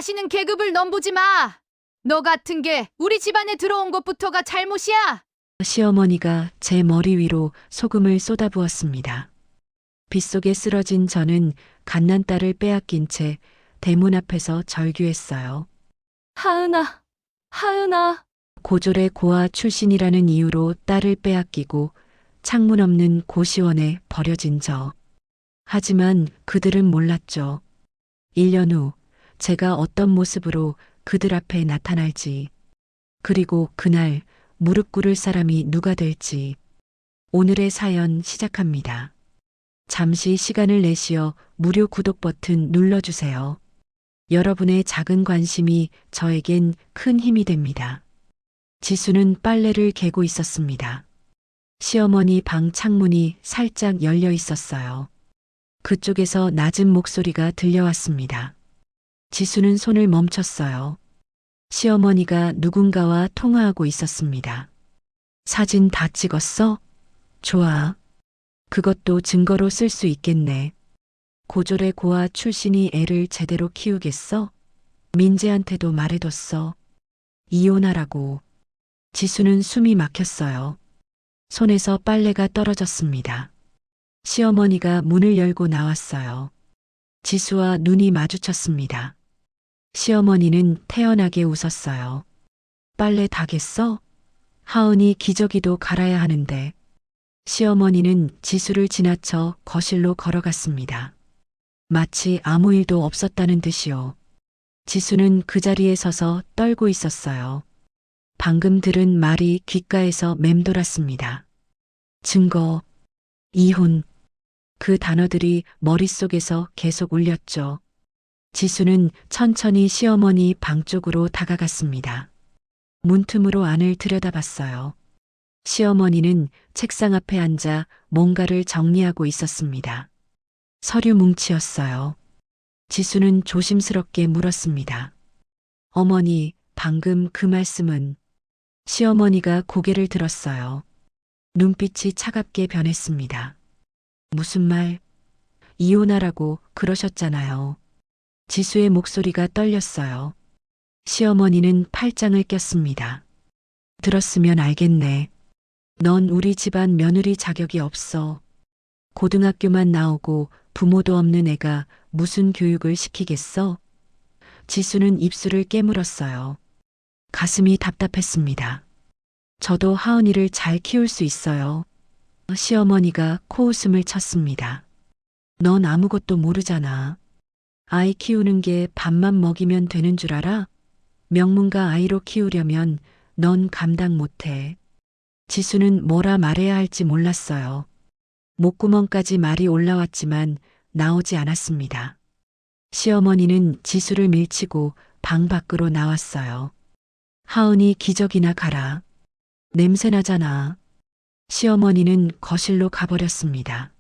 다시는 계급을 넘보지 마. 너 같은 게 우리 집안에 들어온 것부터가 잘못이야. 시어머니가 제 머리 위로 소금을 쏟아부었습니다. 빗속에 쓰러진 저는 갓난 딸을 빼앗긴 채 대문 앞에서 절규했어요. 하은아, 하은아. 고졸의 고아 출신이라는 이유로 딸을 빼앗기고 창문 없는 고시원에 버려진 저. 하지만 그들은 몰랐죠. 1년 후 제가 어떤 모습으로 그들 앞에 나타날지, 그리고 그날 무릎 꿇을 사람이 누가 될지. 오늘의 사연 시작합니다. 잠시 시간을 내쉬어 무료 구독 버튼 눌러주세요. 여러분의 작은 관심이 저에겐 큰 힘이 됩니다. 지수는 빨래를 개고 있었습니다. 시어머니 방 창문이 살짝 열려 있었어요. 그쪽에서 낮은 목소리가 들려왔습니다. 지수는 손을 멈췄어요. 시어머니가 누군가와 통화하고 있었습니다. 사진 다 찍었어? 좋아. 그것도 증거로 쓸 수 있겠네. 고졸의 고아 출신이 애를 제대로 키우겠어? 민재한테도 말해뒀어. 이혼하라고. 지수는 숨이 막혔어요. 손에서 빨래가 떨어졌습니다. 시어머니가 문을 열고 나왔어요. 지수와 눈이 마주쳤습니다. 시어머니는 태연하게 웃었어요. 빨래 다겠어? 하은이 기저귀도 갈아야 하는데. 시어머니는 지수를 지나쳐 거실로 걸어갔습니다. 마치 아무 일도 없었다는 듯이요. 지수는 그 자리에 서서 떨고 있었어요. 방금 들은 말이 귓가에서 맴돌았습니다. 증거, 이혼. 그 단어들이 머릿속에서 계속 울렸죠. 지수는 천천히 시어머니 방 쪽으로 다가갔습니다. 문틈으로 안을 들여다봤어요. 시어머니는 책상 앞에 앉아 뭔가를 정리하고 있었습니다. 서류 뭉치였어요. 지수는 조심스럽게 물었습니다. 어머니, 방금 그 말씀은? 시어머니가 고개를 들었어요. 눈빛이 차갑게 변했습니다. 무슨 말? 이혼하라고 그러셨잖아요. 지수의 목소리가 떨렸어요. 시어머니는 팔짱을 꼈습니다. 들었으면 알겠네. 넌 우리 집안 며느리 자격이 없어. 고등학교만 나오고 부모도 없는 애가 무슨 교육을 시키겠어? 지수는 입술을 깨물었어요. 가슴이 답답했습니다. 저도 하은이를 잘 키울 수 있어요. 시어머니가 코웃음을 쳤습니다. 넌 아무것도 모르잖아. 아이 키우는 게 밥만 먹이면 되는 줄 알아? 명문가 아이로 키우려면 넌 감당 못해. 지수는 뭐라 말해야 할지 몰랐어요. 목구멍까지 말이 올라왔지만 나오지 않았습니다. 시어머니는 지수를 밀치고 방 밖으로 나왔어요. 하은이 기저귀나 가라. 냄새나잖아. 시어머니는 거실로 가버렸습니다.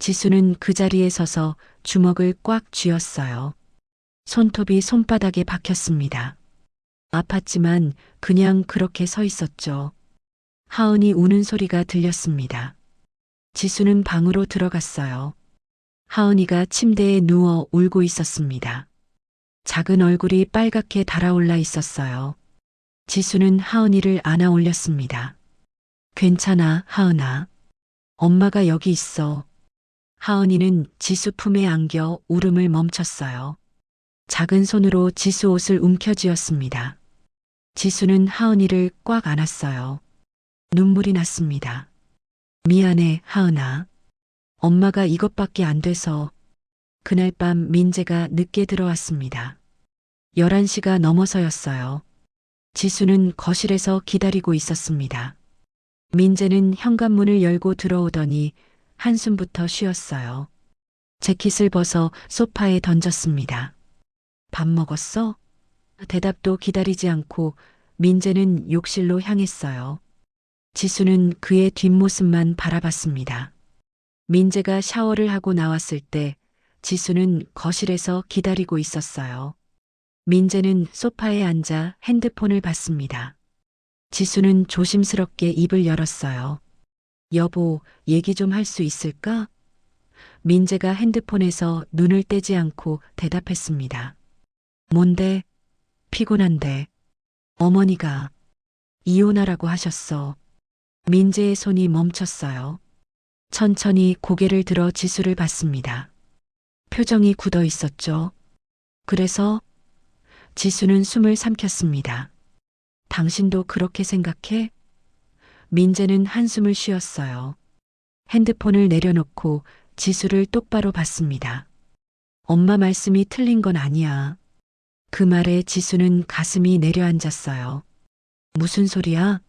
지수는 그 자리에 서서 주먹을 꽉 쥐었어요. 손톱이 손바닥에 박혔습니다. 아팠지만 그냥 그렇게 서 있었죠. 하은이 우는 소리가 들렸습니다. 지수는 방으로 들어갔어요. 하은이가 침대에 누워 울고 있었습니다. 작은 얼굴이 빨갛게 달아올라 있었어요. 지수는 하은이를 안아 올렸습니다. 괜찮아, 하은아. 엄마가 여기 있어. 하은이는 지수 품에 안겨 울음을 멈췄어요. 작은 손으로 지수 옷을 움켜쥐었습니다. 지수는 하은이를 꽉 안았어요. 눈물이 났습니다. 미안해, 하은아. 엄마가 이것밖에 안 돼서. 그날 밤 민재가 늦게 들어왔습니다. 11시가 넘어서였어요. 지수는 거실에서 기다리고 있었습니다. 민재는 현관문을 열고 들어오더니 한숨부터 쉬었어요. 재킷을 벗어 소파에 던졌습니다. 밥 먹었어? 대답도 기다리지 않고 민재는 욕실로 향했어요. 지수는 그의 뒷모습만 바라봤습니다. 민재가 샤워를 하고 나왔을 때 지수는 거실에서 기다리고 있었어요. 민재는 소파에 앉아 핸드폰을 봤습니다. 지수는 조심스럽게 입을 열었어요. 여보, 얘기 좀 할 수 있을까? 민재가 핸드폰에서 눈을 떼지 않고 대답했습니다. 뭔데? 피곤한데. 어머니가 이혼하라고 하셨어. 민재의 손이 멈췄어요. 천천히 고개를 들어 지수를 봤습니다. 표정이 굳어 있었죠. 그래서 지수는 숨을 삼켰습니다. 당신도 그렇게 생각해? 민재는 한숨을 쉬었어요. 핸드폰을 내려놓고 지수를 똑바로 봤습니다. 엄마 말씀이 틀린 건 아니야. 그 말에 지수는 가슴이 내려앉았어요. 무슨 소리야?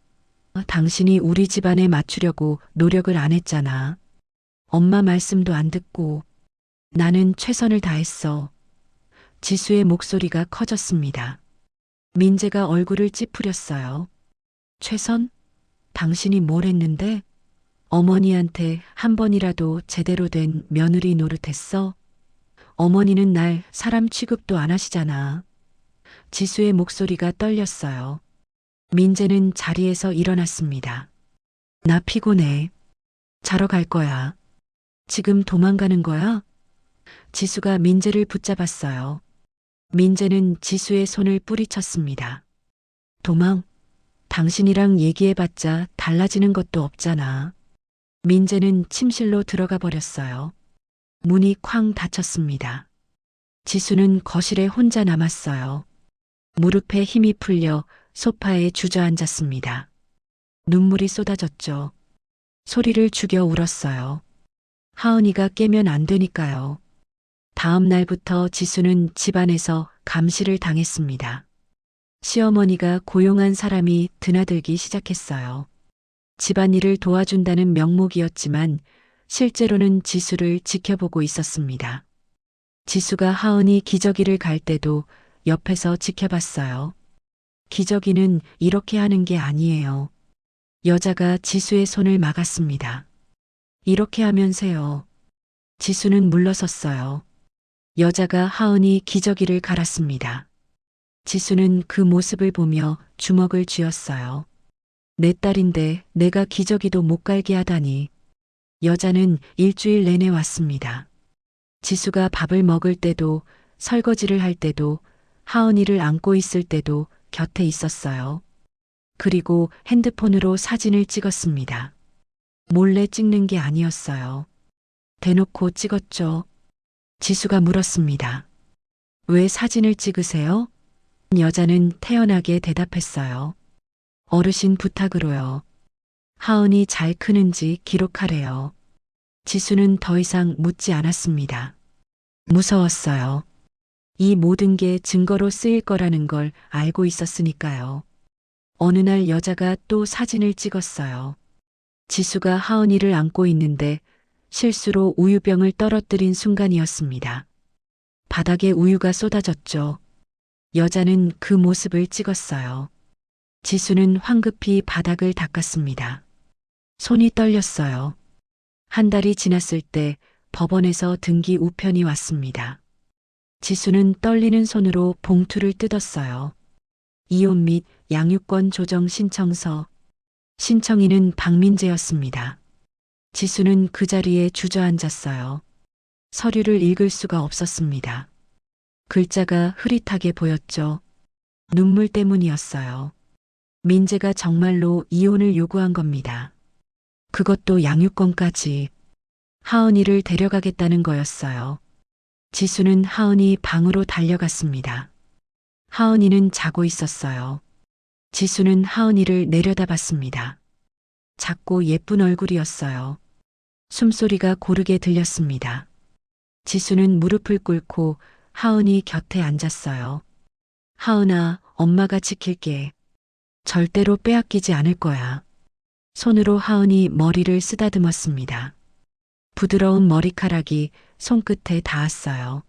당신이 우리 집안에 맞추려고 노력을 안 했잖아. 엄마 말씀도 안 듣고 나는 최선을 다했어. 지수의 목소리가 커졌습니다. 민재가 얼굴을 찌푸렸어요. 최선? 당신이 뭘 했는데? 어머니한테 한 번이라도 제대로 된 며느리 노릇했어? 어머니는 날 사람 취급도 안 하시잖아. 지수의 목소리가 떨렸어요. 민재는 자리에서 일어났습니다. 나 피곤해. 자러 갈 거야. 지금 도망가는 거야? 지수가 민재를 붙잡았어요. 민재는 지수의 손을 뿌리쳤습니다. 도망? 당신이랑 얘기해봤자 달라지는 것도 없잖아. 민재는 침실로 들어가 버렸어요. 문이 쾅 닫혔습니다. 지수는 거실에 혼자 남았어요. 무릎에 힘이 풀려 소파에 주저앉았습니다. 눈물이 쏟아졌죠. 소리를 죽여 울었어요. 하은이가 깨면 안 되니까요. 다음 날부터 지수는 집안에서 감시를 당했습니다. 시어머니가 고용한 사람이 드나들기 시작했어요. 집안일을 도와준다는 명목이었지만 실제로는 지수를 지켜보고 있었습니다. 지수가 하은이 기저귀를 갈 때도 옆에서 지켜봤어요. 기저귀는 이렇게 하는 게 아니에요. 여자가 지수의 손을 막았습니다. 이렇게 하면 세요. 지수는 물러섰어요. 여자가 하은이 기저귀를 갈았습니다. 지수는 그 모습을 보며 주먹을 쥐었어요. 내 딸인데 내가 기저귀도 못 갈게 하다니. 여자는 일주일 내내 왔습니다. 지수가 밥을 먹을 때도 설거지를 할 때도 하은이를 안고 있을 때도 곁에 있었어요. 그리고 핸드폰으로 사진을 찍었습니다. 몰래 찍는 게 아니었어요. 대놓고 찍었죠. 지수가 물었습니다. 왜 사진을 찍으세요? 여자는 태연하게 대답했어요. 어르신 부탁으로요. 하은이 잘 크는지 기록하래요. 지수는 더 이상 묻지 않았습니다. 무서웠어요. 이 모든 게 증거로 쓰일 거라는 걸 알고 있었으니까요. 어느 날 여자가 또 사진을 찍었어요. 지수가 하은이를 안고 있는데 실수로 우유병을 떨어뜨린 순간이었습니다. 바닥에 우유가 쏟아졌죠. 여자는 그 모습을 찍었어요. 지수는 황급히 바닥을 닦았습니다. 손이 떨렸어요. 한 달이 지났을 때 법원에서 등기 우편이 왔습니다. 지수는 떨리는 손으로 봉투를 뜯었어요. 이혼 및 양육권 조정 신청서. 신청인은 박민재였습니다. 지수는 그 자리에 주저앉았어요. 서류를 읽을 수가 없었습니다. 글자가 흐릿하게 보였죠. 눈물 때문이었어요. 민재가 정말로 이혼을 요구한 겁니다. 그것도 양육권까지. 하은이를 데려가겠다는 거였어요. 지수는 하은이 방으로 달려갔습니다. 하은이는 자고 있었어요. 지수는 하은이를 내려다봤습니다. 작고 예쁜 얼굴이었어요. 숨소리가 고르게 들렸습니다. 지수는 무릎을 꿇고 하은이 곁에 앉았어요. 하은아, 엄마가 지킬게. 절대로 빼앗기지 않을 거야. 손으로 하은이 머리를 쓰다듬었습니다. 부드러운 머리카락이 손끝에 닿았어요.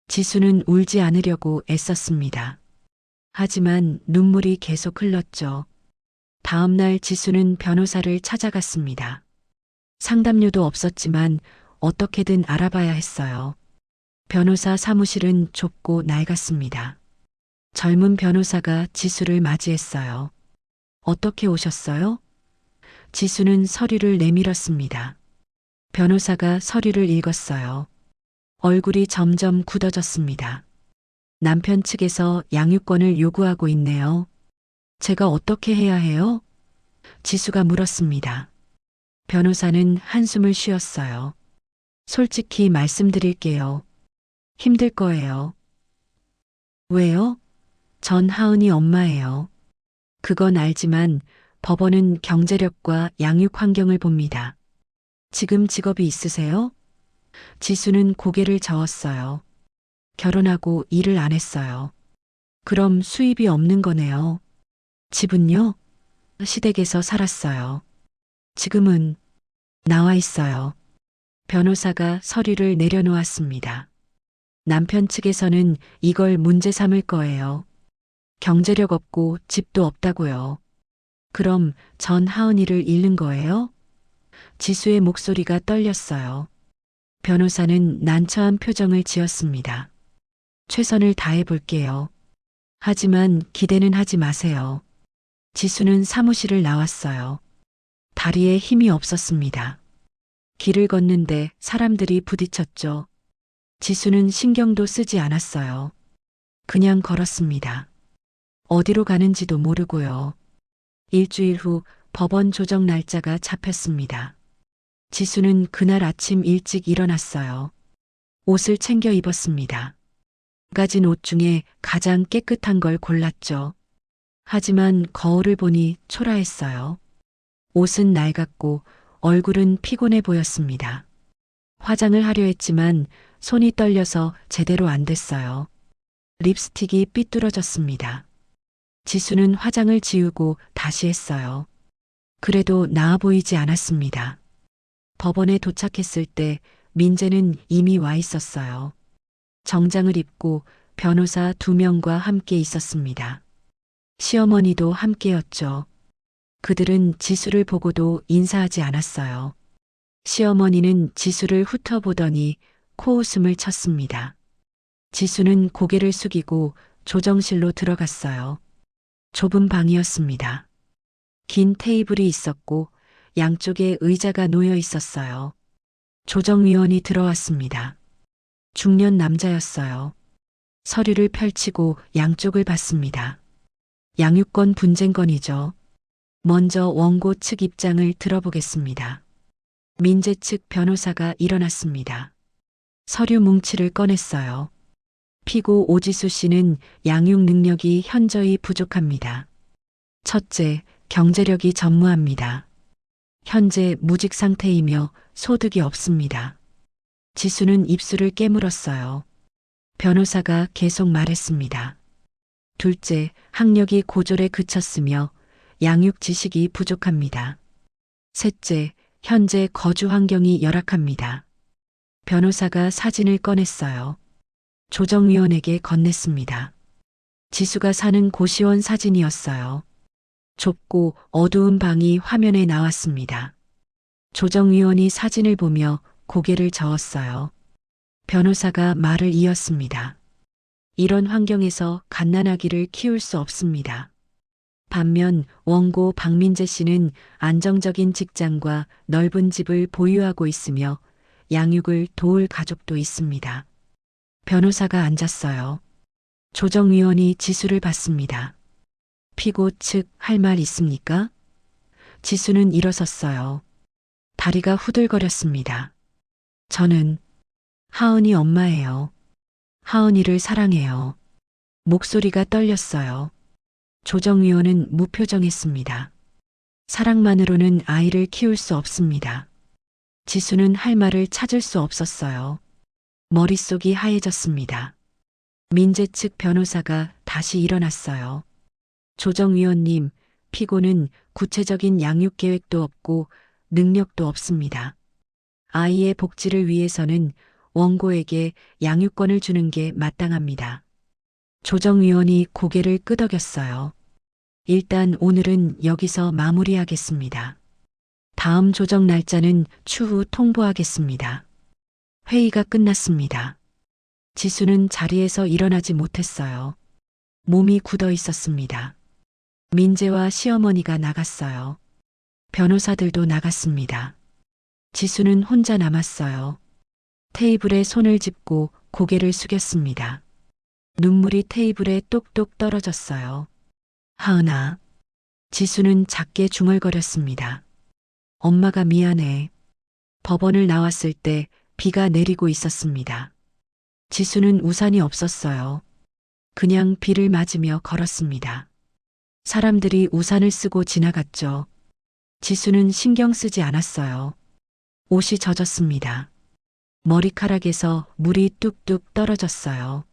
지수는 울지 않으려고 애썼습니다. 하지만 눈물이 계속 흘렀죠. 다음 날 지수는 변호사를 찾아갔습니다. 상담료도 없었지만 어떻게든 알아봐야 했어요. 변호사 사무실은 좁고 낡았습니다. 젊은 변호사가 지수를 맞이했어요. 어떻게 오셨어요? 지수는 서류를 내밀었습니다. 변호사가 서류를 읽었어요. 얼굴이 점점 굳어졌습니다. 남편 측에서 양육권을 요구하고 있네요. 제가 어떻게 해야 해요? 지수가 물었습니다. 변호사는 한숨을 쉬었어요. 솔직히 말씀드릴게요. 힘들 거예요. 왜요? 전 하은이 엄마예요. 그건 알지만 법원은 경제력과 양육 환경을 봅니다. 지금 직업이 있으세요? 지수는 고개를 저었어요. 결혼하고 일을 안 했어요. 그럼 수입이 없는 거네요. 집은요? 시댁에서 살았어요. 지금은 나와 있어요. 변호사가 서류를 내려놓았습니다. 남편 측에서는 이걸 문제 삼을 거예요. 경제력 없고 집도 없다고요. 그럼 전 하은이를 잃는 거예요? 지수의 목소리가 떨렸어요. 변호사는 난처한 표정을 지었습니다. 최선을 다해 볼게요. 하지만 기대는 하지 마세요. 지수는 사무실을 나왔어요. 다리에 힘이 없었습니다. 길을 걷는데 사람들이 부딪혔죠. 지수는 신경도 쓰지 않았어요. 그냥 걸었습니다. 어디로 가는지도 모르고요. 일주일 후 법원 조정 날짜가 잡혔습니다. 지수는 그날 아침 일찍 일어났어요. 옷을 챙겨 입었습니다. 가진 옷 중에 가장 깨끗한 걸 골랐죠. 하지만 거울을 보니 초라했어요. 옷은 낡았고 얼굴은 피곤해 보였습니다. 화장을 하려 했지만 손이 떨려서 제대로 안 됐어요. 립스틱이 삐뚤어졌습니다. 지수는 화장을 지우고 다시 했어요. 그래도 나아 보이지 않았습니다. 법원에 도착했을 때 민재는 이미 와 있었어요. 정장을 입고 변호사 2명과 함께 있었습니다. 시어머니도 함께였죠. 그들은 지수를 보고도 인사하지 않았어요. 시어머니는 지수를 훑어보더니 코웃음을 쳤습니다. 지수는 고개를 숙이고 조정실로 들어갔어요. 좁은 방이었습니다. 긴 테이블이 있었고 양쪽에 의자가 놓여 있었어요. 조정위원이 들어왔습니다. 중년 남자였어요. 서류를 펼치고 양쪽을 봤습니다. 양육권 분쟁건이죠. 먼저 원고 측 입장을 들어보겠습니다. 민재 측 변호사가 일어났습니다. 서류 뭉치를 꺼냈어요. 피고 오지수 씨는 양육 능력이 현저히 부족합니다. 첫째, 경제력이 전무합니다. 현재 무직 상태이며 소득이 없습니다. 지수는 입술을 깨물었어요. 변호사가 계속 말했습니다. 둘째, 학력이 고졸에 그쳤으며 양육 지식이 부족합니다. 셋째, 현재 거주 환경이 열악합니다. 변호사가 사진을 꺼냈어요. 조정위원에게 건넸습니다. 지수가 사는 고시원 사진이었어요. 좁고 어두운 방이 화면에 나왔습니다. 조정위원이 사진을 보며 고개를 저었어요. 변호사가 말을 이었습니다. 이런 환경에서 갓난아기를 키울 수 없습니다. 반면 원고 박민재 씨는 안정적인 직장과 넓은 집을 보유하고 있으며 양육을 도울 가족도 있습니다. 변호사가 앉았어요. 조정위원이 지수를 봤습니다. 피고 측 할 말 있습니까? 지수는 일어섰어요. 다리가 후들거렸습니다. 저는 하은이 엄마예요. 하은이를 사랑해요. 목소리가 떨렸어요. 조정위원은 무표정했습니다. 사랑만으로는 아이를 키울 수 없습니다. 지수는 할 말을 찾을 수 없었어요. 머릿속이 하얘졌습니다. 민재 측 변호사가 다시 일어났어요. 조정위원님, 피고는 구체적인 양육 계획도 없고 능력도 없습니다. 아이의 복지를 위해서는 원고에게 양육권을 주는 게 마땅합니다. 조정위원이 고개를 끄덕였어요. 일단 오늘은 여기서 마무리하겠습니다. 다음 조정 날짜는 추후 통보하겠습니다. 회의가 끝났습니다. 지수는 자리에서 일어나지 못했어요. 몸이 굳어 있었습니다. 민재와 시어머니가 나갔어요. 변호사들도 나갔습니다. 지수는 혼자 남았어요. 테이블에 손을 짚고 고개를 숙였습니다. 눈물이 테이블에 똑똑 떨어졌어요. 하은아. 지수는 작게 중얼거렸습니다. 엄마가 미안해. 법원을 나왔을 때 비가 내리고 있었습니다. 지수는 우산이 없었어요. 그냥 비를 맞으며 걸었습니다. 사람들이 우산을 쓰고 지나갔죠. 지수는 신경 쓰지 않았어요. 옷이 젖었습니다. 머리카락에서 물이 뚝뚝 떨어졌어요.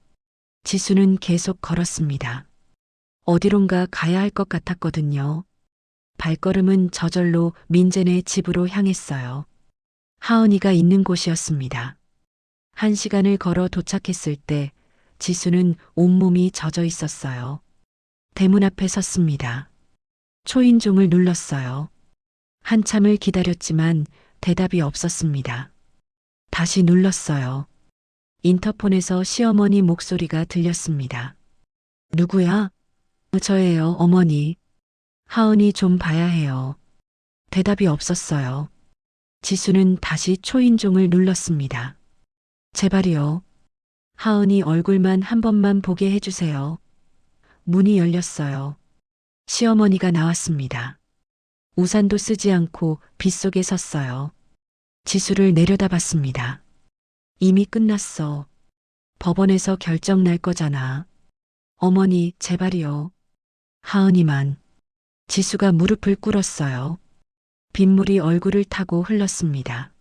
지수는 계속 걸었습니다. 어디론가 가야 할 것 같았거든요. 발걸음은 저절로 민재네 집으로 향했어요. 하은이가 있는 곳이었습니다. 1시간을 걸어 도착했을 때 지수는 온몸이 젖어 있었어요. 대문 앞에 섰습니다. 초인종을 눌렀어요. 한참을 기다렸지만 대답이 없었습니다. 다시 눌렀어요. 인터폰에서 시어머니 목소리가 들렸습니다. 누구야? 저예요, 어머니. 하은이 좀 봐야 해요. 대답이 없었어요. 지수는 다시 초인종을 눌렀습니다. 제발이요. 하은이 얼굴만 한 번만 보게 해주세요. 문이 열렸어요. 시어머니가 나왔습니다. 우산도 쓰지 않고 빗속에 섰어요. 지수를 내려다봤습니다. 이미 끝났어. 법원에서 결정 날 거잖아. 어머니, 제발이요. 하은이만. 지수가 무릎을 꿇었어요. 빗물이 얼굴을 타고 흘렀습니다.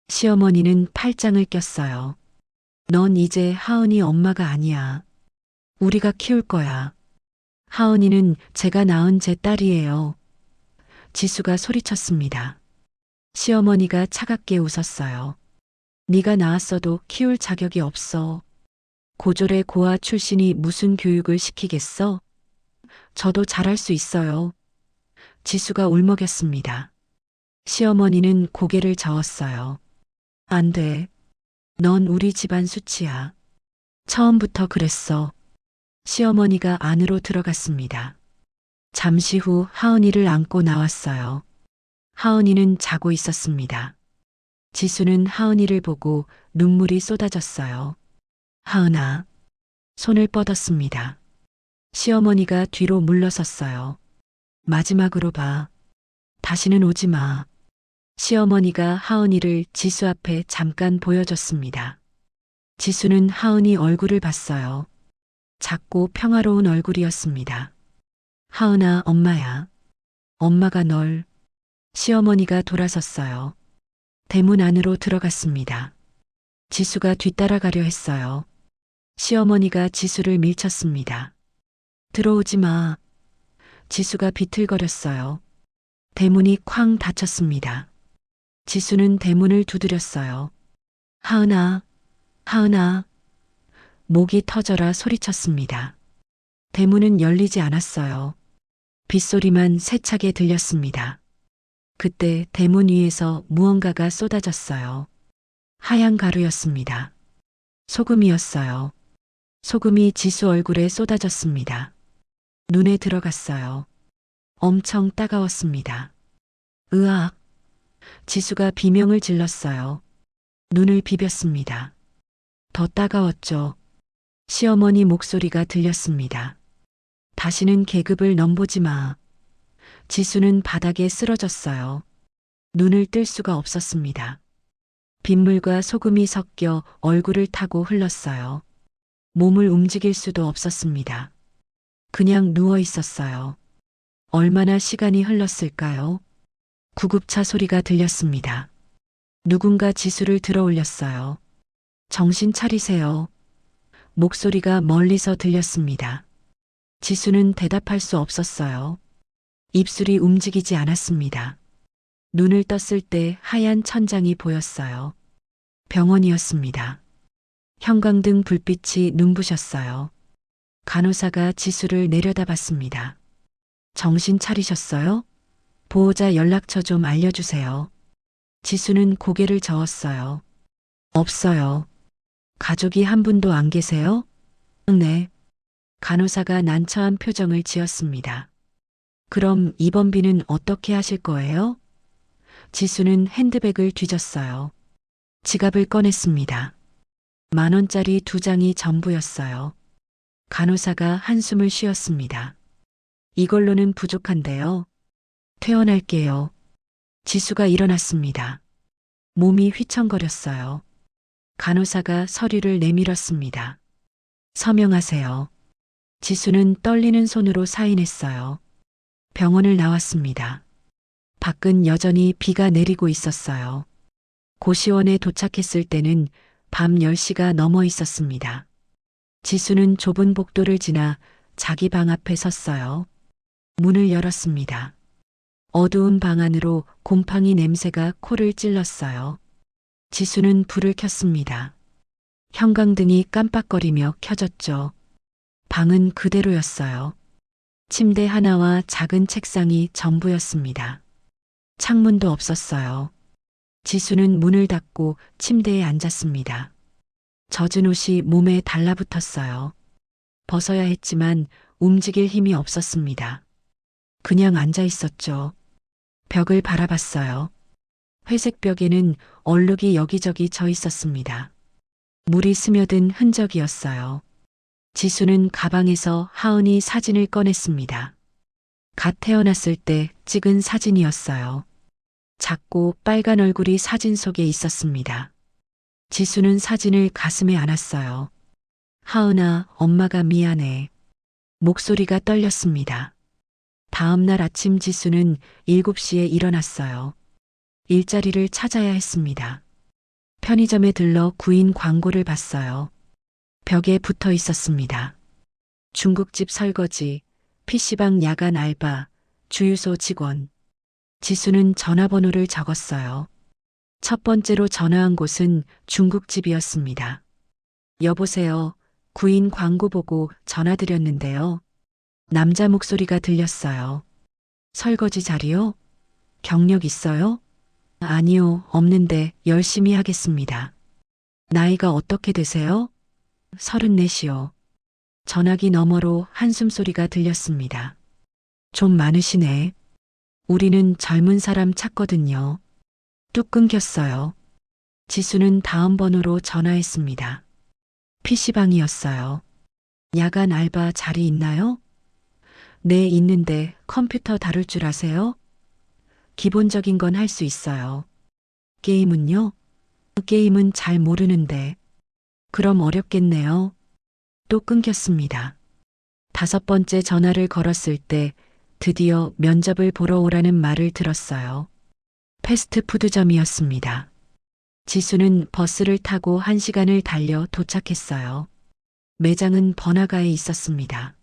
시어머니는 팔짱을 꼈어요. 넌 이제 하은이 엄마가 아니야. 우리가 키울 거야. 하은이는 제가 낳은 제 딸이에요. 지수가 소리쳤습니다. 시어머니가 차갑게 웃었어요. 네가 낳았어도 키울 자격이 없어. 고졸의 고아 출신이 무슨 교육을 시키겠어? 저도 잘할 수 있어요. 지수가 울먹였습니다. 시어머니는 고개를 저었어요. 안 돼. 넌 우리 집안 수치야. 처음부터 그랬어. 시어머니가 안으로 들어갔습니다. 잠시 후 하은이를 안고 나왔어요. 하은이는 자고 있었습니다. 지수는 하은이를 보고 눈물이 쏟아졌어요. 하은아. 손을 뻗었습니다. 시어머니가 뒤로 물러섰어요. 마지막으로 봐. 다시는 오지 마. 시어머니가 하은이를 지수 앞에 잠깐 보여줬습니다. 지수는 하은이 얼굴을 봤어요. 작고 평화로운 얼굴이었습니다. 하은아, 엄마야. 엄마가 널. 시어머니가 돌아섰어요. 대문 안으로 들어갔습니다. 지수가 뒤따라가려 했어요. 시어머니가 지수를 밀쳤습니다. 들어오지 마. 지수가 비틀거렸어요. 대문이 쾅 닫혔습니다. 지수는 대문을 두드렸어요. 하은아, 하은아. 목이 터져라 소리쳤습니다. 대문은 열리지 않았어요. 빗소리만 세차게 들렸습니다. 그때 대문 위에서 무언가가 쏟아졌어요. 하얀 가루였습니다. 소금이었어요. 소금이 지수 얼굴에 쏟아졌습니다. 눈에 들어갔어요. 엄청 따가웠습니다. 으악. 지수가 비명을 질렀어요. 눈을 비볐습니다. 더 따가웠죠. 시어머니 목소리가 들렸습니다. 다시는 계급을 넘보지 마. 지수는 바닥에 쓰러졌어요. 눈을 뜰 수가 없었습니다. 빗물과 소금이 섞여 얼굴을 타고 흘렀어요. 몸을 움직일 수도 없었습니다. 그냥 누워 있었어요. 얼마나 시간이 흘렀을까요? 구급차 소리가 들렸습니다. 누군가 지수를 들어 올렸어요. 정신 차리세요. 목소리가 멀리서 들렸습니다. 지수는 대답할 수 없었어요. 입술이 움직이지 않았습니다. 눈을 떴을 때 하얀 천장이 보였어요. 병원이었습니다. 형광등 불빛이 눈부셨어요. 간호사가 지수를 내려다봤습니다. 정신 차리셨어요? 보호자 연락처 좀 알려주세요. 지수는 고개를 저었어요. 없어요. 가족이 한 분도 안 계세요? 네. 간호사가 난처한 표정을 지었습니다. 그럼 입원비는 어떻게 하실 거예요? 지수는 핸드백을 뒤졌어요. 지갑을 꺼냈습니다. 10,000원짜리 2장이 전부였어요. 간호사가 한숨을 쉬었습니다. 이걸로는 부족한데요. 퇴원할게요. 지수가 일어났습니다. 몸이 휘청거렸어요. 간호사가 서류를 내밀었습니다. 서명하세요. 지수는 떨리는 손으로 사인했어요. 병원을 나왔습니다. 밖은 여전히 비가 내리고 있었어요. 고시원에 도착했을 때는 밤 10시가 넘어 있었습니다. 지수는 좁은 복도를 지나 자기 방 앞에 섰어요. 문을 열었습니다. 어두운 방 안으로 곰팡이 냄새가 코를 찔렀어요. 지수는 불을 켰습니다. 형광등이 깜빡거리며 켜졌죠. 방은 그대로였어요. 침대 하나와 작은 책상이 전부였습니다. 창문도 없었어요. 지수는 문을 닫고 침대에 앉았습니다. 젖은 옷이 몸에 달라붙었어요. 벗어야 했지만 움직일 힘이 없었습니다. 그냥 앉아 있었죠. 벽을 바라봤어요. 회색 벽에는 얼룩이 여기저기 져 있었습니다. 물이 스며든 흔적이었어요. 지수는 가방에서 하은이 사진을 꺼냈습니다. 갓 태어났을 때 찍은 사진이었어요. 작고 빨간 얼굴이 사진 속에 있었습니다. 지수는 사진을 가슴에 안았어요. 하은아, 엄마가 미안해. 목소리가 떨렸습니다. 다음 날 아침 지수는 7시에 일어났어요. 일자리를 찾아야 했습니다. 편의점에 들러 구인 광고를 봤어요. 벽에 붙어 있었습니다. 중국집 설거지, PC방 야간 알바, 주유소 직원. 지수는 전화번호를 적었어요. 첫 번째로 전화한 곳은 중국집이었습니다. 여보세요. 구인 광고 보고 전화드렸는데요. 남자 목소리가 들렸어요. 설거지 자리요? 경력 있어요? 아니요, 없는데 열심히 하겠습니다. 나이가 어떻게 되세요? 34이요. 전화기 너머로 한숨소리가 들렸습니다. 좀 많으시네. 우리는 젊은 사람 찾거든요. 뚝 끊겼어요. 지수는 다음 번호로 전화했습니다. PC방이었어요. 야간 알바 자리 있나요? 네, 있는데 컴퓨터 다룰 줄 아세요? 기본적인 건 할 수 있어요. 게임은요? 게임은 잘 모르는데. 그럼 어렵겠네요. 또 끊겼습니다. 5번째 전화를 걸었을 때 드디어 면접을 보러 오라는 말을 들었어요. 패스트푸드점이었습니다. 지수는 버스를 타고 1시간을 달려 도착했어요. 매장은 번화가에 있었습니다.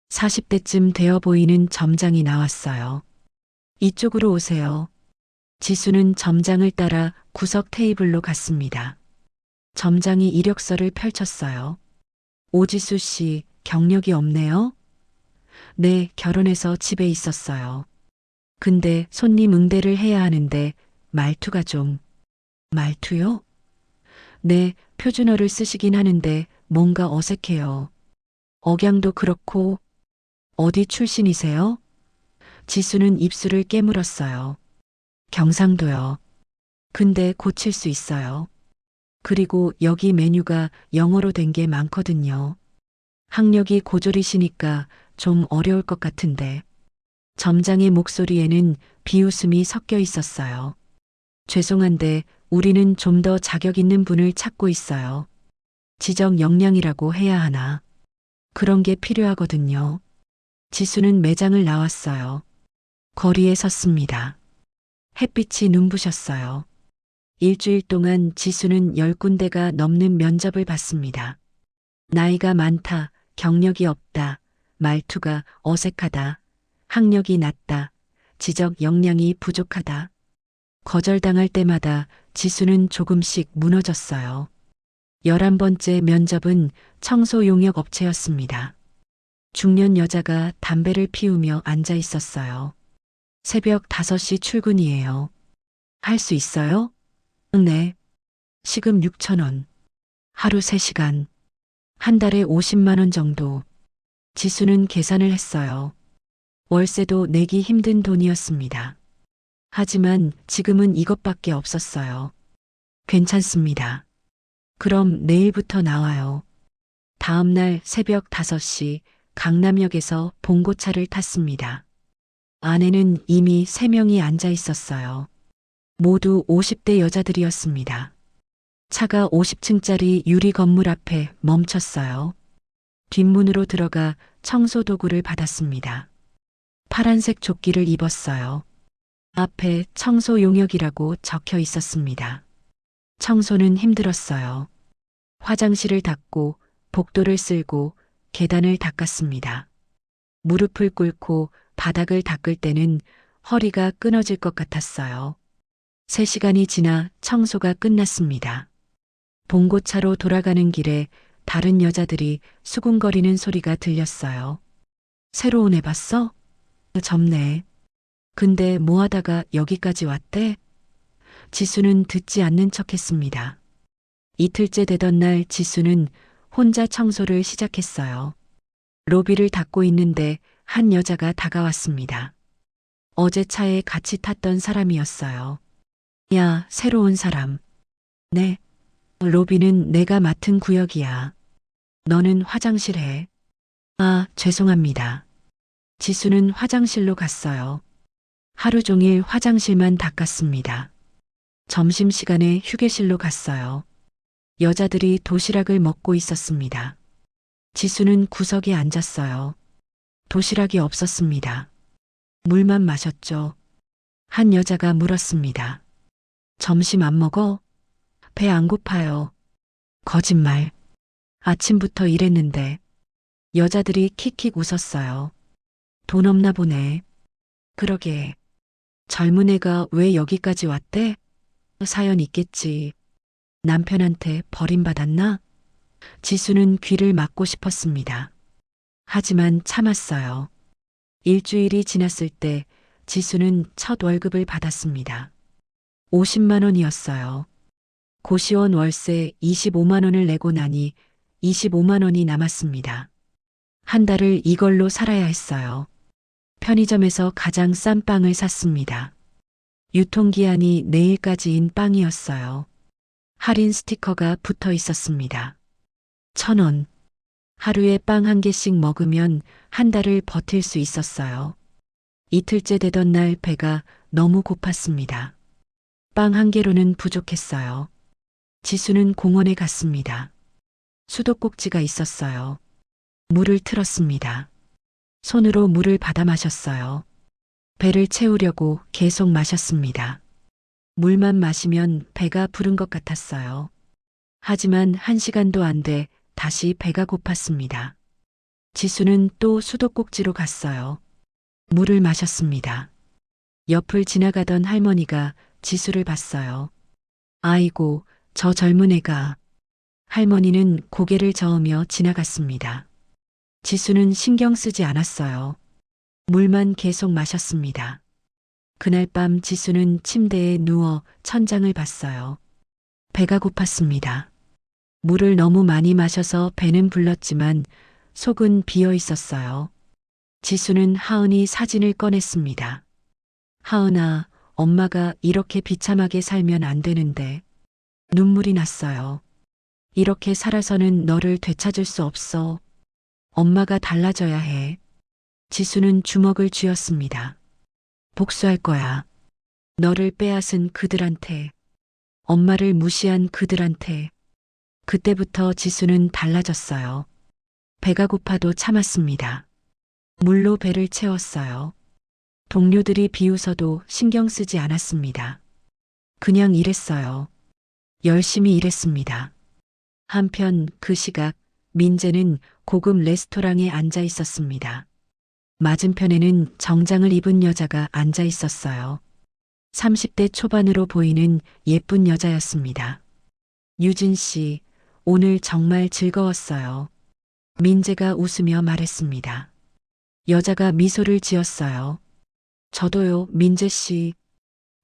40대쯤 되어 보이는 점장이 나왔어요. 이쪽으로 오세요. 지수는 점장을 따라 구석 테이블로 갔습니다. 점장이 이력서를 펼쳤어요. 오지수 씨, 경력이 없네요? 네, 결혼해서 집에 있었어요. 근데 손님 응대를 해야 하는데 말투가 좀... 말투요? 네, 표준어를 쓰시긴 하는데 뭔가 어색해요. 억양도 그렇고... 어디 출신이세요? 지수는 입술을 깨물었어요. 경상도요. 근데 고칠 수 있어요. 그리고 여기 메뉴가 영어로 된 게 많거든요. 학력이 고졸이시니까 좀 어려울 것 같은데. 점장의 목소리에는 비웃음이 섞여 있었어요. 죄송한데 우리는 좀 더 자격 있는 분을 찾고 있어요. 지적 역량이라고 해야 하나. 그런 게 필요하거든요. 지수는 매장을 나왔어요. 거리에 섰습니다. 햇빛이 눈부셨어요. 일주일 동안 지수는 10군데가 넘는 면접을 봤습니다. 나이가 많다, 경력이 없다, 말투가 어색하다, 학력이 낮다, 지적 역량이 부족하다. 거절당할 때마다 지수는 조금씩 무너졌어요. 11번째 면접은 청소 용역 업체였습니다. 중년 여자가 담배를 피우며 앉아 있었어요. 새벽 5시 출근이에요. 할 수 있어요? 네. 시급 6,000원. 하루 3시간. 한 달에 50만 원 정도. 지수는 계산을 했어요. 월세도 내기 힘든 돈이었습니다. 하지만 지금은 이것밖에 없었어요. 괜찮습니다. 그럼 내일부터 나와요. 다음 날 새벽 5시 강남역에서 봉고차를 탔습니다. 안에는 이미 3명이 앉아 있었어요. 모두 50대 여자들이었습니다. 차가 50층짜리 유리 건물 앞에 멈췄어요. 뒷문으로 들어가 청소 도구를 받았습니다. 파란색 조끼를 입었어요. 앞에 청소 용역이라고 적혀 있었습니다. 청소는 힘들었어요. 화장실을 닦고 복도를 쓸고 계단을 닦았습니다. 무릎을 꿇고 바닥을 닦을 때는 허리가 끊어질 것 같았어요. 3시간이 지나 청소가 끝났습니다. 봉고차로 돌아가는 길에 다른 여자들이 수군거리는 소리가 들렸어요. 새로 온 애 봤어? 젊네. 근데 뭐 하다가 여기까지 왔대? 지수는 듣지 않는 척 했습니다. 이틀째 되던 날 지수는 혼자 청소를 시작했어요. 로비를 닦고 있는데 한 여자가 다가왔습니다. 어제 차에 같이 탔던 사람이었어요. 야, 새로 온 사람. 네. 로비는 내가 맡은 구역이야. 너는 화장실 해. 아, 죄송합니다. 지수는 화장실로 갔어요. 하루 종일 화장실만 닦았습니다. 점심시간에 휴게실로 갔어요. 여자들이 도시락을 먹고 있었습니다. 지수는 구석에 앉았어요. 도시락이 없었습니다. 물만 마셨죠. 한 여자가 물었습니다. 점심 안 먹어? 배 안 고파요. 거짓말. 아침부터 일했는데. 여자들이 킥킥 웃었어요. 돈 없나 보네. 그러게. 젊은 애가 왜 여기까지 왔대? 사연 있겠지. 남편한테 버림받았나? 지수는 귀를 막고 싶었습니다. 하지만 참았어요. 일주일이 지났을 때 지수는 첫 월급을 받았습니다. 50만 원이었어요. 고시원 월세 25만 원을 내고 나니 25만 원이 남았습니다. 한 달을 이걸로 살아야 했어요. 편의점에서 가장 싼 빵을 샀습니다. 유통기한이 내일까지인 빵이었어요. 할인 스티커가 붙어 있었습니다. 1,000원. 하루에 빵 1개씩 먹으면 한 달을 버틸 수 있었어요. 이틀째 되던 날 배가 너무 고팠습니다. 빵 1개로는 부족했어요. 지수는 공원에 갔습니다. 수도꼭지가 있었어요. 물을 틀었습니다. 손으로 물을 받아 마셨어요. 배를 채우려고 계속 마셨습니다. 물만 마시면 배가 부른 것 같았어요. 하지만 1시간도 안 돼 다시 배가 고팠습니다. 지수는 또 수도꼭지로 갔어요. 물을 마셨습니다. 옆을 지나가던 할머니가 지수를 봤어요. 아이고, 저 젊은 애가. 할머니는 고개를 저으며 지나갔습니다. 지수는 신경 쓰지 않았어요. 물만 계속 마셨습니다. 그날 밤 지수는 침대에 누워 천장을 봤어요. 배가 고팠습니다. 물을 너무 많이 마셔서 배는 불렀지만 속은 비어 있었어요. 지수는 하은이 사진을 꺼냈습니다. 하은아, 엄마가 이렇게 비참하게 살면 안 되는데. 눈물이 났어요. 이렇게 살아서는 너를 되찾을 수 없어. 엄마가 달라져야 해. 지수는 주먹을 쥐었습니다. 복수할 거야. 너를 빼앗은 그들한테. 엄마를 무시한 그들한테. 그때부터 지수는 달라졌어요. 배가 고파도 참았습니다. 물로 배를 채웠어요. 동료들이 비웃어도 신경 쓰지 않았습니다. 그냥 일했어요. 열심히 일했습니다. 한편 그 시각 민재는 고급 레스토랑에 앉아 있었습니다. 맞은편에는 정장을 입은 여자가 앉아 있었어요. 30대 초반으로 보이는 예쁜 여자였습니다. 유진 씨, 오늘 정말 즐거웠어요. 민재가 웃으며 말했습니다. 여자가 미소를 지었어요. 저도요, 민재 씨.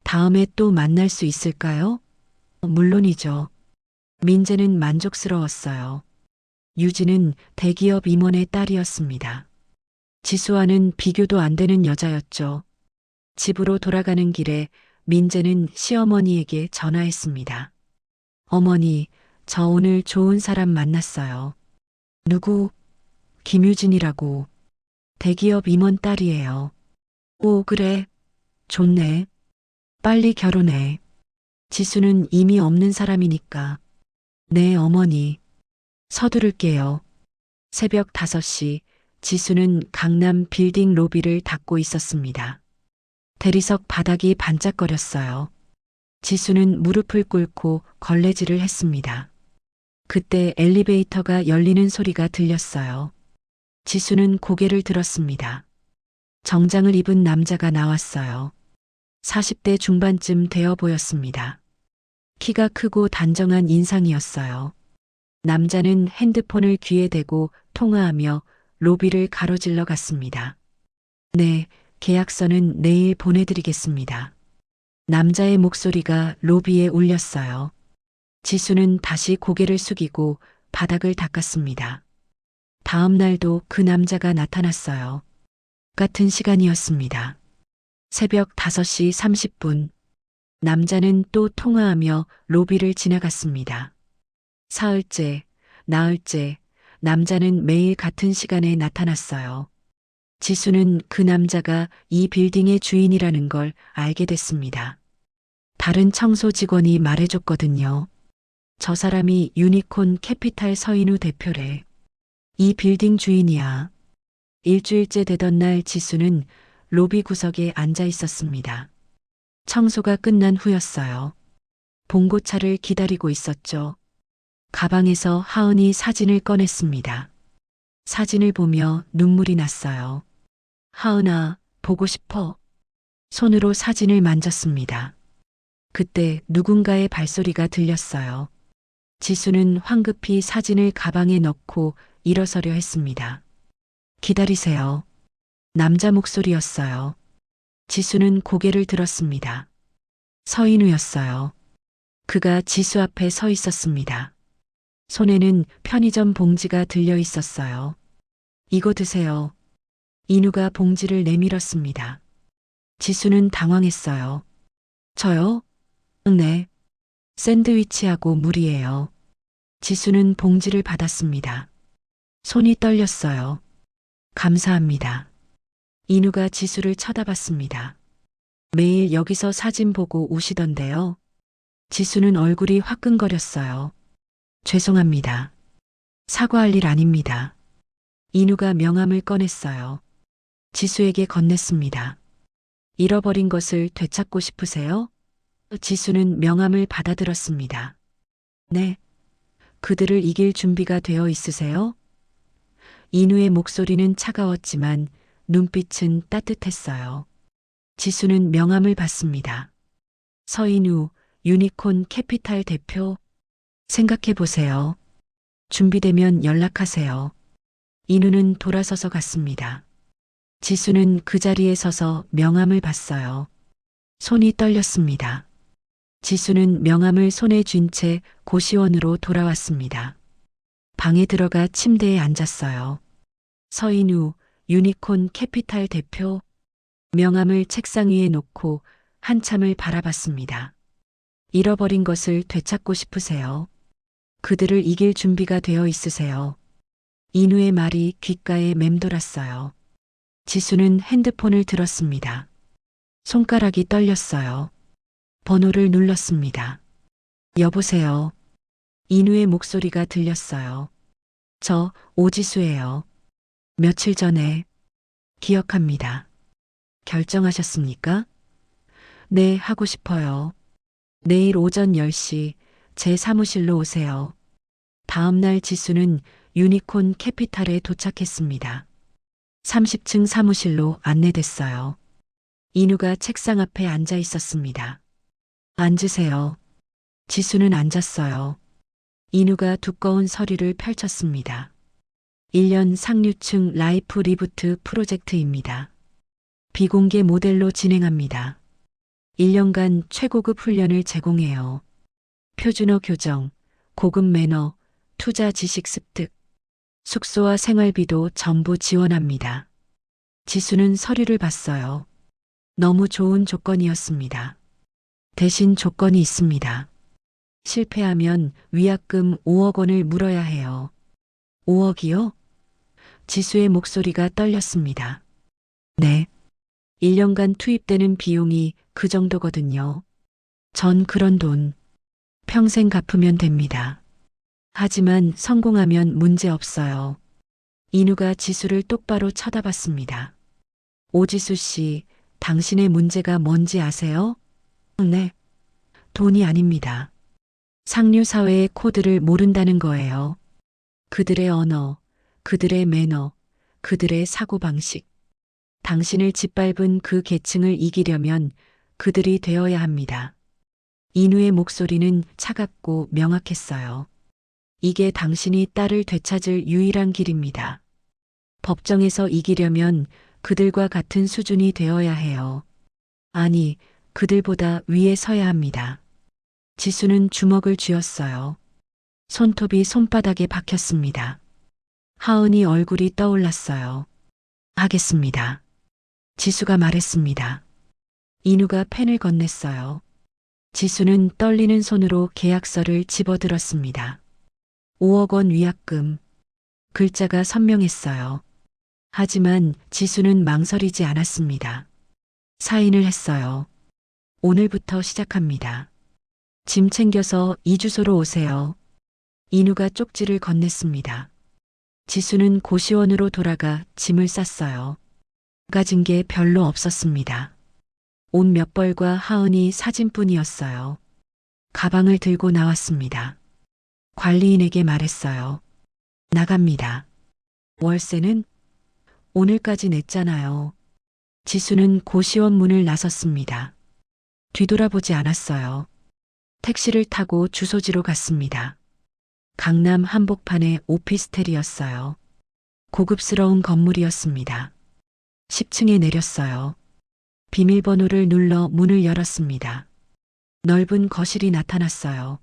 다음에 또 만날 수 있을까요? 물론이죠. 민재는 만족스러웠어요. 유진은 대기업 임원의 딸이었습니다. 지수와는 비교도 안 되는 여자였죠. 집으로 돌아가는 길에 민재는 시어머니에게 전화했습니다. 어머니, 저 오늘 좋은 사람 만났어요. 누구? 김유진이라고. 대기업 임원 딸이에요. 오, 그래. 좋네. 빨리 결혼해. 지수는 이미 없는 사람이니까. 네, 어머니. 서두를게요. 새벽 5시 지수는 강남 빌딩 로비를 닦고 있었습니다. 대리석 바닥이 반짝거렸어요. 지수는 무릎을 꿇고 걸레질을 했습니다. 그때 엘리베이터가 열리는 소리가 들렸어요. 지수는 고개를 들었습니다. 정장을 입은 남자가 나왔어요. 40대 중반쯤 되어 보였습니다. 키가 크고 단정한 인상이었어요. 남자는 핸드폰을 귀에 대고 통화하며 로비를 가로질러 갔습니다. 네, 계약서는 내일 보내드리겠습니다. 남자의 목소리가 로비에 울렸어요. 지수는 다시 고개를 숙이고 바닥을 닦았습니다. 다음 날도 그 남자가 나타났어요. 같은 시간이었습니다. 새벽 5시 30분. 남자는 또 통화하며 로비를 지나갔습니다. 사흘째, 나흘째, 남자는 매일 같은 시간에 나타났어요. 지수는 그 남자가 이 빌딩의 주인이라는 걸 알게 됐습니다. 다른 청소 직원이 말해줬거든요. 저 사람이 유니콘 캐피탈 서인우 대표래. 이 빌딩 주인이야. 일주일째 되던 날 지수는 로비 구석에 앉아 있었습니다. 청소가 끝난 후였어요. 봉고차를 기다리고 있었죠. 가방에서 하은이 사진을 꺼냈습니다. 사진을 보며 눈물이 났어요. 하은아, 보고 싶어. 손으로 사진을 만졌습니다. 그때 누군가의 발소리가 들렸어요. 지수는 황급히 사진을 가방에 넣고 일어서려 했습니다. 기다리세요. 남자 목소리였어요. 지수는 고개를 들었습니다. 서인우였어요. 그가 지수 앞에 서 있었습니다. 손에는 편의점 봉지가 들려 있었어요. 이거 드세요. 인우가 봉지를 내밀었습니다. 지수는 당황했어요. 저요? 네. 샌드위치하고 물이에요. 지수는 봉지를 받았습니다. 손이 떨렸어요. 감사합니다. 인우가 지수를 쳐다봤습니다. 매일 여기서 사진 보고 우시던데요. 지수는 얼굴이 화끈거렸어요. 죄송합니다. 사과할 일 아닙니다. 인우가 명함을 꺼냈어요. 지수에게 건넸습니다. 잃어버린 것을 되찾고 싶으세요? 지수는 명함을 받아들었습니다. 네. 그들을 이길 준비가 되어 있으세요? 인우의 목소리는 차가웠지만 눈빛은 따뜻했어요. 지수는 명함을 받습니다. 서인우, 유니콘 캐피탈 대표. 생각해 보세요. 준비되면 연락하세요. 인우는 돌아서서 갔습니다. 지수는 그 자리에 서서 명함을 봤어요. 손이 떨렸습니다. 지수는 명함을 손에 쥔 채 고시원으로 돌아왔습니다. 방에 들어가 침대에 앉았어요. 서인우, 유니콘 캐피탈 대표. 명함을 책상 위에 놓고 한참을 바라봤습니다. 잃어버린 것을 되찾고 싶으세요? 그들을 이길 준비가 되어 있으세요? 인우의 말이 귓가에 맴돌았어요. 지수는 핸드폰을 들었습니다. 손가락이 떨렸어요. 번호를 눌렀습니다. 여보세요. 인우의 목소리가 들렸어요. 저 오지수예요. 며칠 전에. 기억합니다. 결정하셨습니까? 네, 하고 싶어요. 내일 오전 10시 제 사무실로 오세요. 다음 날 지수는 유니콘 캐피탈에 도착했습니다. 30층 사무실로 안내됐어요. 인우가 책상 앞에 앉아 있었습니다. 앉으세요. 지수는 앉았어요. 인우가 두꺼운 서류를 펼쳤습니다. 1년 상류층 라이프 리부트 프로젝트입니다. 비공개 모델로 진행합니다. 1년간 최고급 훈련을 제공해요. 표준어 교정, 고급 매너, 투자 지식 습득, 숙소와 생활비도 전부 지원합니다. 지수는 서류를 봤어요. 너무 좋은 조건이었습니다. 대신 조건이 있습니다. 실패하면 위약금 5억 원을 물어야 해요. 5억이요? 지수의 목소리가 떨렸습니다. 네. 1년간 투입되는 비용이 그 정도거든요. 전 그런 돈 평생 갚으면 됩니다. 하지만 성공하면 문제 없어요. 인우가 지수를 똑바로 쳐다봤습니다. 오지수 씨, 당신의 문제가 뭔지 아세요? 네. 돈이 아닙니다. 상류 사회의 코드를 모른다는 거예요. 그들의 언어, 그들의 매너, 그들의 사고방식. 당신을 짓밟은 그 계층을 이기려면 그들이 되어야 합니다. 인우의 목소리는 차갑고 명확했어요. 이게 당신이 딸을 되찾을 유일한 길입니다. 법정에서 이기려면 그들과 같은 수준이 되어야 해요. 아니, 그들보다 위에 서야 합니다. 지수는 주먹을 쥐었어요. 손톱이 손바닥에 박혔습니다. 하은이 얼굴이 떠올랐어요. 하겠습니다. 지수가 말했습니다. 인우가 펜을 건넸어요. 지수는 떨리는 손으로 계약서를 집어들었습니다. 5억 원 위약금. 글자가 선명했어요. 하지만 지수는 망설이지 않았습니다. 사인을 했어요. 오늘부터 시작합니다. 짐 챙겨서 이 주소로 오세요. 인우가 쪽지를 건넸습니다. 지수는 고시원으로 돌아가 짐을 쌌어요. 가진 게 별로 없었습니다. 옷 몇 벌과 하은이 사진뿐이었어요. 가방을 들고 나왔습니다. 관리인에게 말했어요. 나갑니다. 월세는? 오늘까지 냈잖아요. 지수는 고시원 문을 나섰습니다. 뒤돌아보지 않았어요. 택시를 타고 주소지로 갔습니다. 강남 한복판의 오피스텔이었어요. 고급스러운 건물이었습니다. 10층에 내렸어요. 비밀번호를 눌러 문을 열었습니다. 넓은 거실이 나타났어요.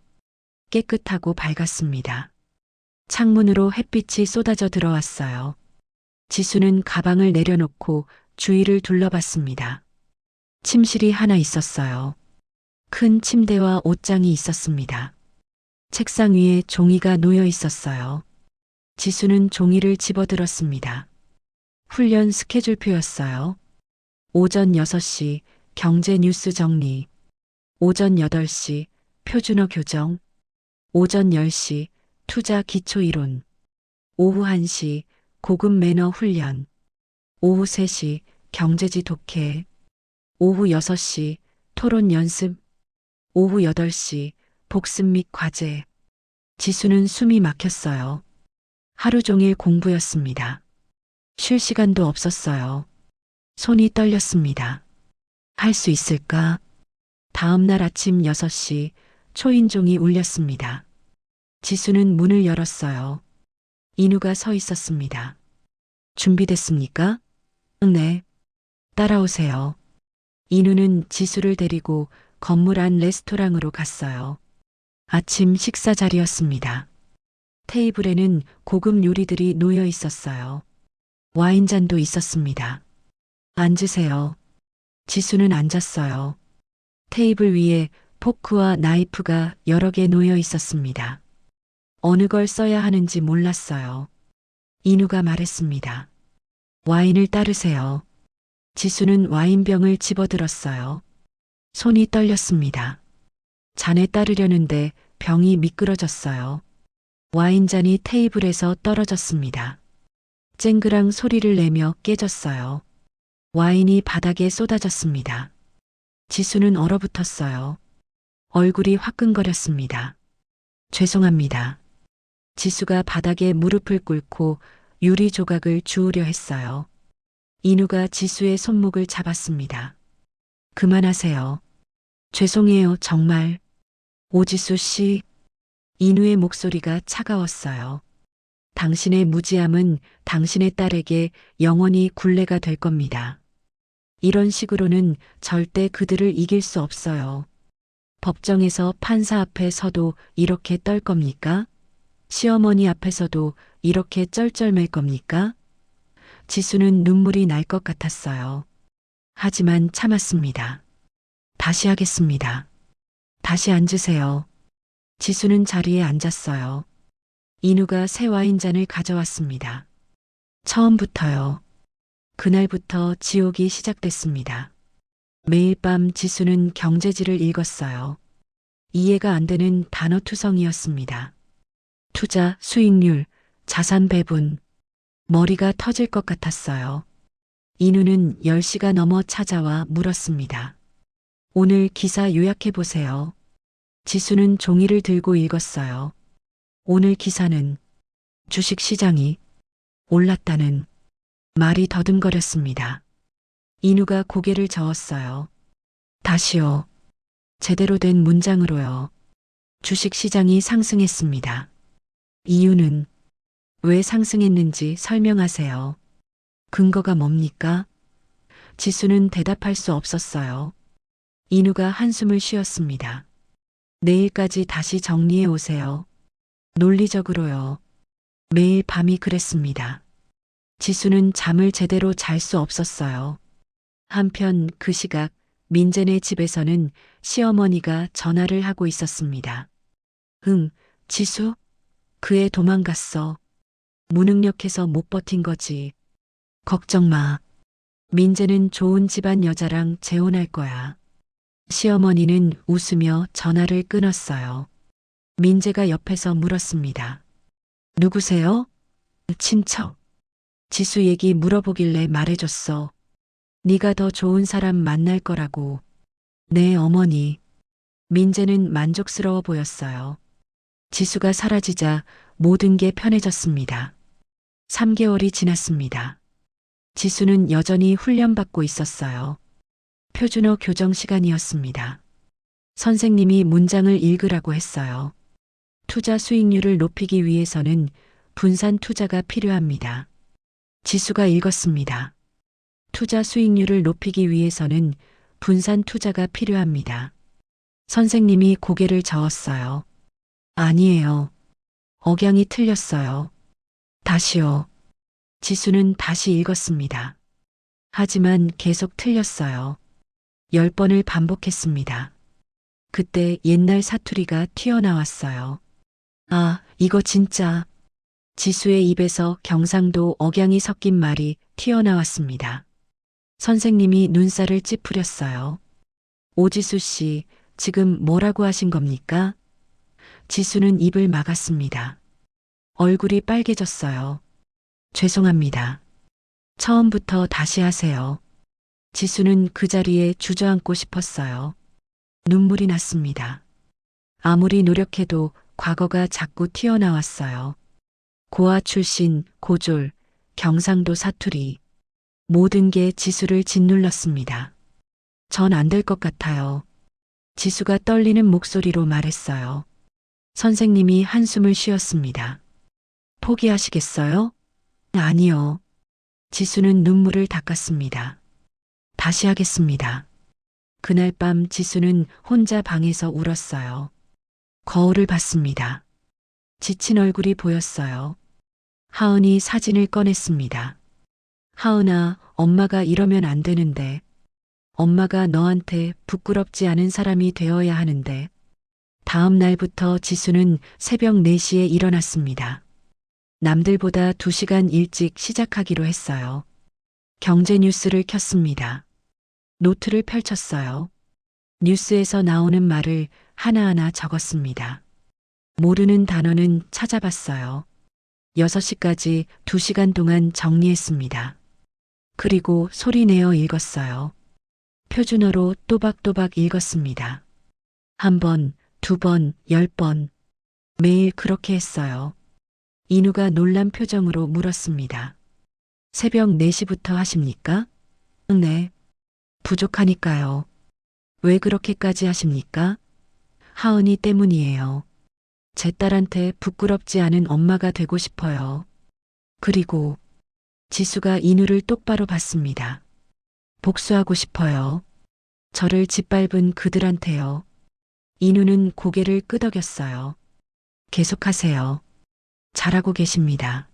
깨끗하고 밝았습니다. 창문으로 햇빛이 쏟아져 들어왔어요. 지수는 가방을 내려놓고 주위를 둘러봤습니다. 침실이 하나 있었어요. 큰 침대와 옷장이 있었습니다. 책상 위에 종이가 놓여 있었어요. 지수는 종이를 집어들었습니다. 훈련 스케줄표였어요. 오전 6시 경제 뉴스 정리, 오전 8시 표준어 교정, 오전 10시 투자 기초 이론, 오후 1시 고급 매너 훈련, 오후 3시 경제지 독해, 오후 6시 토론 연습, 오후 8시 복습 및 과제. 지수는 숨이 막혔어요. 하루 종일 공부였습니다. 쉴 시간도 없었어요. 손이 떨렸습니다. 할 수 있을까? 다음 날 아침 6시 초인종이 울렸습니다. 지수는 문을 열었어요. 인우가 서 있었습니다. 준비됐습니까? 네. 따라오세요. 인우는 지수를 데리고 건물 안 레스토랑으로 갔어요. 아침 식사 자리였습니다. 테이블에는 고급 요리들이 놓여 있었어요. 와인잔도 있었습니다. 앉으세요. 지수는 앉았어요. 테이블 위에 포크와 나이프가 여러 개 놓여 있었습니다. 어느 걸 써야 하는지 몰랐어요. 인우가 말했습니다. 와인을 따르세요. 지수는 와인병을 집어들었어요. 손이 떨렸습니다. 잔에 따르려는데 병이 미끄러졌어요. 와인잔이 테이블에서 떨어졌습니다. 쨍그랑 소리를 내며 깨졌어요. 와인이 바닥에 쏟아졌습니다. 지수는 얼어붙었어요. 얼굴이 화끈거렸습니다. 죄송합니다. 지수가 바닥에 무릎을 꿇고 유리 조각을 주우려 했어요. 인우가 지수의 손목을 잡았습니다. 그만하세요. 죄송해요, 정말. 오지수 씨. 인우의 목소리가 차가웠어요. 당신의 무지함은 당신의 딸에게 영원히 굴레가 될 겁니다. 이런 식으로는 절대 그들을 이길 수 없어요. 법정에서 판사 앞에 서도 이렇게 떨 겁니까? 시어머니 앞에서도 이렇게 쩔쩔맬 겁니까? 지수는 눈물이 날 것 같았어요. 하지만 참았습니다. 다시 하겠습니다. 다시 앉으세요. 지수는 자리에 앉았어요. 인우가 새 와인잔을 가져왔습니다. 처음부터요. 그날부터 지옥이 시작됐습니다. 매일 밤 지수는 경제지를 읽었어요. 이해가 안 되는 단어투성이었습니다. 투자, 수익률, 자산 배분. 머리가 터질 것 같았어요. 인우는 10시가 넘어 찾아와 물었습니다. 오늘 기사 요약해 보세요. 지수는 종이를 들고 읽었어요. 오늘 기사는 주식 시장이 올랐다는 말이 더듬거렸습니다. 인우가 고개를 저었어요. 다시요. 제대로 된 문장으로요. 주식 시장이 상승했습니다. 이유는 왜 상승했는지 설명하세요. 근거가 뭡니까? 지수는 대답할 수 없었어요. 인우가 한숨을 쉬었습니다. 내일까지 다시 정리해 오세요. 논리적으로요. 매일 밤이 그랬습니다. 지수는 잠을 제대로 잘 수 없었어요. 한편 그 시각 민재네 집에서는 시어머니가 전화를 하고 있었습니다. 응, 지수? 그 애 도망갔어. 무능력해서 못 버틴 거지. 걱정 마. 민재는 좋은 집안 여자랑 재혼할 거야. 시어머니는 웃으며 전화를 끊었어요. 민재가 옆에서 물었습니다. 누구세요? 친척. 지수 얘기 물어보길래 말해줬어. 네가 더 좋은 사람 만날 거라고. 네, 어머니. 민재는 만족스러워 보였어요. 지수가 사라지자 모든 게 편해졌습니다. 3개월이 지났습니다. 지수는 여전히 훈련받고 있었어요. 표준어 교정 시간이었습니다. 선생님이 문장을 읽으라고 했어요. 투자 수익률을 높이기 위해서는 분산 투자가 필요합니다. 지수가 읽었습니다. 투자 수익률을 높이기 위해서는 분산 투자가 필요합니다. 선생님이 고개를 저었어요. 아니에요. 억양이 틀렸어요. 다시요. 지수는 다시 읽었습니다. 하지만 계속 틀렸어요. 10번을 반복했습니다. 그때 옛날 사투리가 튀어나왔어요. 아, 이거 진짜. 지수의 입에서 경상도 억양이 섞인 말이 튀어나왔습니다. 선생님이 눈살을 찌푸렸어요. 오지수 씨, 지금 뭐라고 하신 겁니까? 지수는 입을 막았습니다. 얼굴이 빨개졌어요. 죄송합니다. 처음부터 다시 하세요. 지수는 그 자리에 주저앉고 싶었어요. 눈물이 났습니다. 아무리 노력해도 과거가 자꾸 튀어나왔어요. 고아 출신, 고졸, 경상도 사투리. 모든 게 지수를 짓눌렀습니다. 전 안 될 것 같아요. 지수가 떨리는 목소리로 말했어요. 선생님이 한숨을 쉬었습니다. 포기하시겠어요? 아니요. 지수는 눈물을 닦았습니다. 다시 하겠습니다. 그날 밤 지수는 혼자 방에서 울었어요. 거울을 봤습니다. 지친 얼굴이 보였어요. 하은이 사진을 꺼냈습니다. 하은아, 엄마가 이러면 안 되는데. 엄마가 너한테 부끄럽지 않은 사람이 되어야 하는데. 다음 날부터 지수는 새벽 4시에 일어났습니다. 남들보다 2시간 일찍 시작하기로 했어요. 경제 뉴스를 켰습니다. 노트를 펼쳤어요. 뉴스에서 나오는 말을 하나하나 적었습니다. 모르는 단어는 찾아봤어요. 6시까지 2시간 동안 정리했습니다. 그리고 소리내어 읽었어요. 표준어로 또박또박 읽었습니다. 1번, 2번, 10번. 매일 그렇게 했어요. 인우가 놀란 표정으로 물었습니다. 새벽 4시부터 하십니까? 네. 부족하니까요. 왜 그렇게까지 하십니까? 하은이 때문이에요. 제 딸한테 부끄럽지 않은 엄마가 되고 싶어요. 그리고 지수가 인우를 똑바로 봤습니다. 복수하고 싶어요. 저를 짓밟은 그들한테요. 인우는 고개를 끄덕였어요. 계속하세요. 잘하고 계십니다.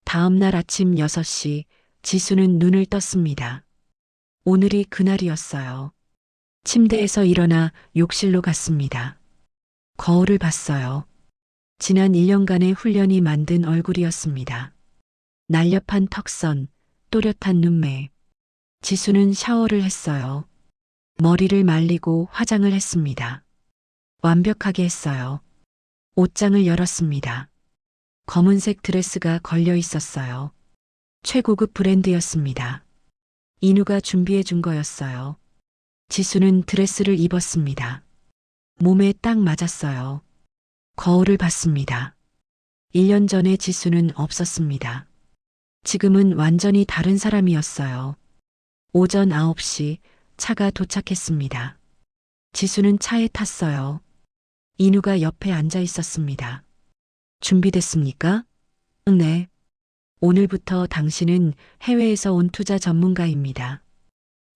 다음 날 아침 6시 지수는 눈을 떴습니다. 오늘이 그날이었어요. 침대에서 일어나 욕실로 갔습니다. 거울을 봤어요. 지난 1년간의 훈련이 만든 얼굴이었습니다. 날렵한 턱선, 또렷한 눈매. 지수는 샤워를 했어요. 머리를 말리고 화장을 했습니다. 완벽하게 했어요. 옷장을 열었습니다. 검은색 드레스가 걸려 있었어요. 최고급 브랜드였습니다. 인우가 준비해 준 거였어요. 지수는 드레스를 입었습니다. 몸에 딱 맞았어요. 거울을 봤습니다. 1년 전에 지수는 없었습니다. 지금은 완전히 다른 사람이었어요. 오전 9시 차가 도착했습니다. 지수는 차에 탔어요. 인우가 옆에 앉아 있었습니다. 준비됐습니까? 네. 오늘부터 당신은 해외에서 온 투자 전문가입니다.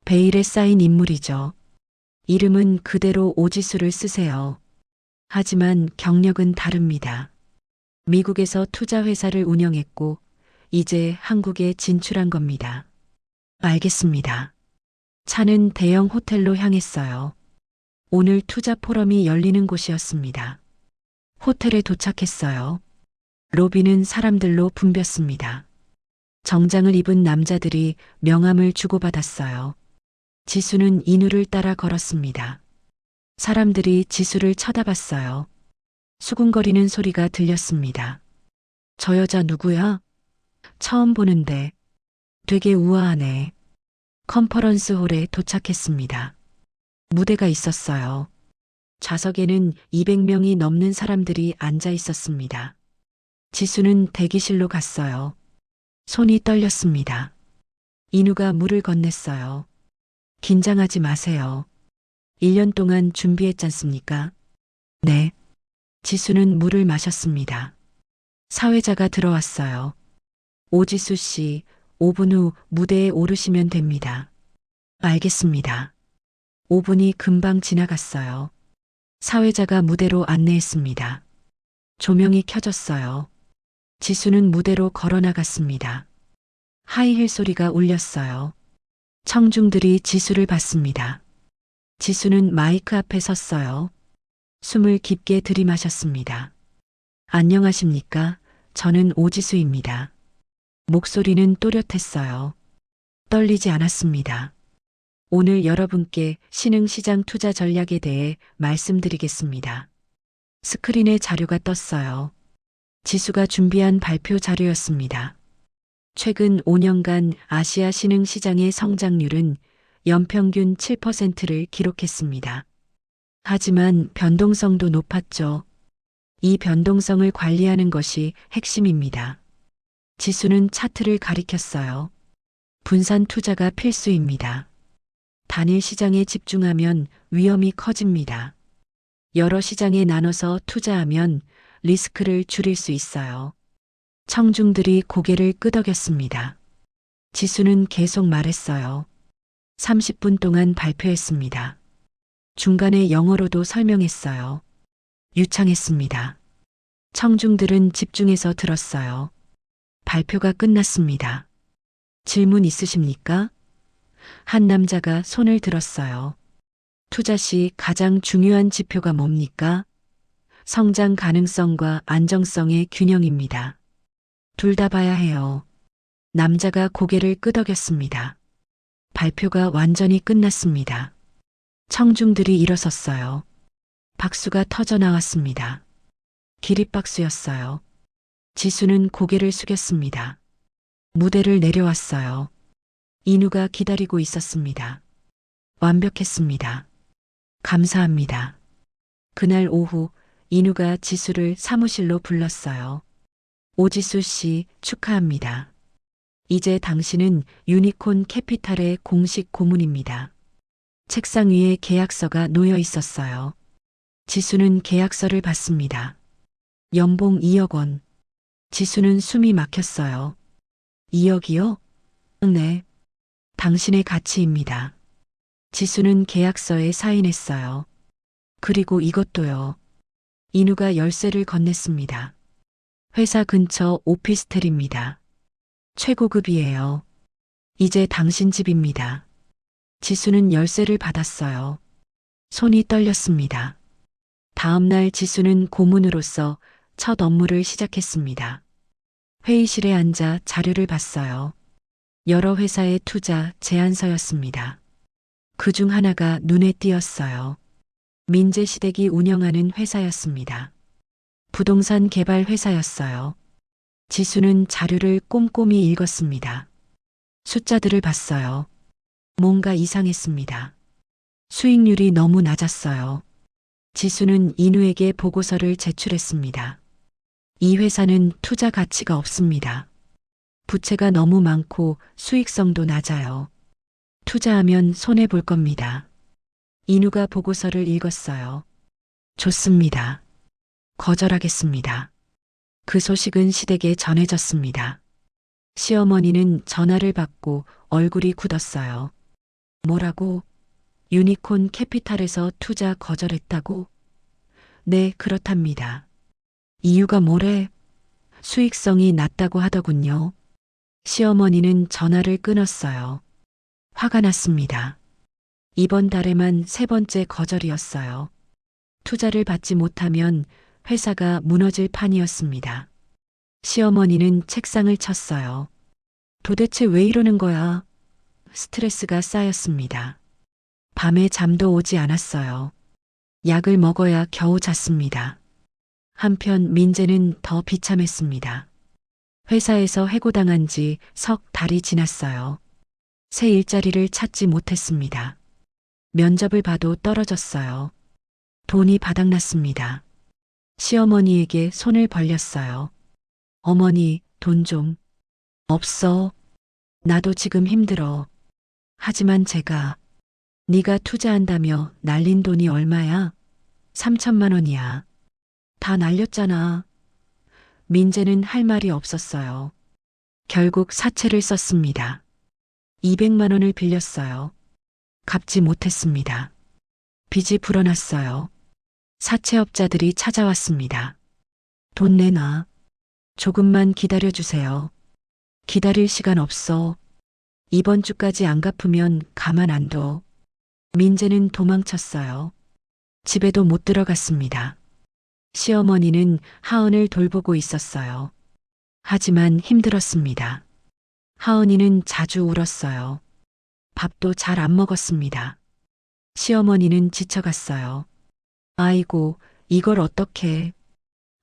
베일에 쌓인 인물이죠. 이름은 그대로 오지수를 쓰세요. 하지만 경력은 다릅니다. 미국에서 투자 회사를 운영했고 이제 한국에 진출한 겁니다. 알겠습니다. 차는 대형 호텔로 향했어요. 오늘 투자 포럼이 열리는 곳이었습니다. 호텔에 도착했어요. 로비는 사람들로 붐볐습니다. 정장을 입은 남자들이 명함을 주고받았어요. 지수는 인우를 따라 걸었습니다. 사람들이 지수를 쳐다봤어요. 수군거리는 소리가 들렸습니다. 저 여자 누구야? 처음 보는데 되게 우아하네. 컨퍼런스 홀에 도착했습니다. 무대가 있었어요. 좌석에는 200명이 넘는 사람들이 앉아 있었습니다. 지수는 대기실로 갔어요. 손이 떨렸습니다. 인우가 물을 건넸어요. 긴장하지 마세요. 1년 동안 준비했잖습니까? 네. 지수는 물을 마셨습니다. 사회자가 들어왔어요. 오지수 씨, 5분 후 무대에 오르시면 됩니다. 알겠습니다. 5분이 금방 지나갔어요. 사회자가 무대로 안내했습니다. 조명이 켜졌어요. 지수는 무대로 걸어 나갔습니다. 하이힐 소리가 울렸어요. 청중들이 지수를 봤습니다. 지수는 마이크 앞에 섰어요. 숨을 깊게 들이마셨습니다. 안녕하십니까? 저는 오지수입니다. 목소리는 또렷했어요. 떨리지 않았습니다. 오늘 여러분께 신흥시장 투자 전략에 대해 말씀드리겠습니다. 스크린에 자료가 떴어요. 지수가 준비한 발표 자료였습니다. 최근 5년간 아시아 신흥시장의 성장률은 연평균 7%를 기록했습니다. 하지만 변동성도 높았죠. 이 변동성을 관리하는 것이 핵심입니다. 지수는 차트를 가리켰어요. 분산 투자가 필수입니다. 단일 시장에 집중하면 위험이 커집니다. 여러 시장에 나눠서 투자하면 리스크를 줄일 수 있어요. 청중들이 고개를 끄덕였습니다. 지수는 계속 말했어요. 30분 동안 발표했습니다. 중간에 영어로도 설명했어요. 유창했습니다. 청중들은 집중해서 들었어요. 발표가 끝났습니다. 질문 있으십니까? 한 남자가 손을 들었어요. 투자 시 가장 중요한 지표가 뭡니까? 성장 가능성과 안정성의 균형입니다. 둘 다 봐야 해요. 남자가 고개를 끄덕였습니다. 발표가 완전히 끝났습니다. 청중들이 일어섰어요. 박수가 터져 나왔습니다. 기립박수였어요. 지수는 고개를 숙였습니다. 무대를 내려왔어요. 인우가 기다리고 있었습니다. 완벽했습니다. 감사합니다. 그날 오후 인우가 지수를 사무실로 불렀어요. 오지수 씨 축하합니다. 이제 당신은 유니콘 캐피탈의 공식 고문입니다. 책상 위에 계약서가 놓여 있었어요. 지수는 계약서를 받습니다. 연봉 2억 원. 지수는 숨이 막혔어요. 2억이요? 네. 당신의 가치입니다. 지수는 계약서에 사인했어요. 그리고 이것도요. 인우가 열쇠를 건넸습니다. 회사 근처 오피스텔입니다. 최고급이에요. 이제 당신 집입니다. 지수는 열쇠를 받았어요. 손이 떨렸습니다. 다음 날 지수는 고문으로서 첫 업무를 시작했습니다. 회의실에 앉아 자료를 봤어요. 여러 회사의 투자 제안서였습니다. 그중 하나가 눈에 띄었어요. 민재시댁이 운영하는 회사였습니다. 부동산 개발 회사였어요. 지수는 자료를 꼼꼼히 읽었습니다. 숫자들을 봤어요. 뭔가 이상했습니다. 수익률이 너무 낮았어요. 지수는 인우에게 보고서를 제출했습니다. 이 회사는 투자 가치가 없습니다. 부채가 너무 많고 수익성도 낮아요. 투자하면 손해볼 겁니다. 인우가 보고서를 읽었어요. 좋습니다. 거절하겠습니다. 그 소식은 시댁에 전해졌습니다. 시어머니는 전화를 받고 얼굴이 굳었어요. 뭐라고? 유니콘 캐피탈에서 투자 거절했다고? 네, 그렇답니다. 이유가 뭐래? 수익성이 낮다고 하더군요. 시어머니는 전화를 끊었어요. 화가 났습니다. 이번 달에만 3번째 거절이었어요. 투자를 받지 못하면 회사가 무너질 판이었습니다. 시어머니는 책상을 쳤어요. 도대체 왜 이러는 거야? 스트레스가 쌓였습니다. 밤에 잠도 오지 않았어요. 약을 먹어야 겨우 잤습니다. 한편 민재는 더 비참했습니다. 회사에서 해고당한 지 석 달이 지났어요. 새 일자리를 찾지 못했습니다. 면접을 봐도 떨어졌어요. 돈이 바닥났습니다. 시어머니에게 손을 벌렸어요. 어머니, 돈 좀. 없어. 나도 지금 힘들어. 하지만 제가 네가 투자한다며 날린 돈이 얼마야? 3천만 원이야. 다 날렸잖아. 민재는 할 말이 없었어요. 결국 사채를 썼습니다. 200만 원을 빌렸어요. 갚지 못했습니다. 빚이 불어났어요. 사채업자들이 찾아왔습니다. 돈 내놔. 조금만 기다려주세요. 기다릴 시간 없어. 이번 주까지 안 갚으면 가만 안 둬. 민재는 도망쳤어요. 집에도 못 들어갔습니다. 시어머니는 하은을 돌보고 있었어요. 하지만 힘들었습니다. 하은이는 자주 울었어요. 밥도 잘 안 먹었습니다. 시어머니는 지쳐갔어요. 아이고, 이걸 어떡해.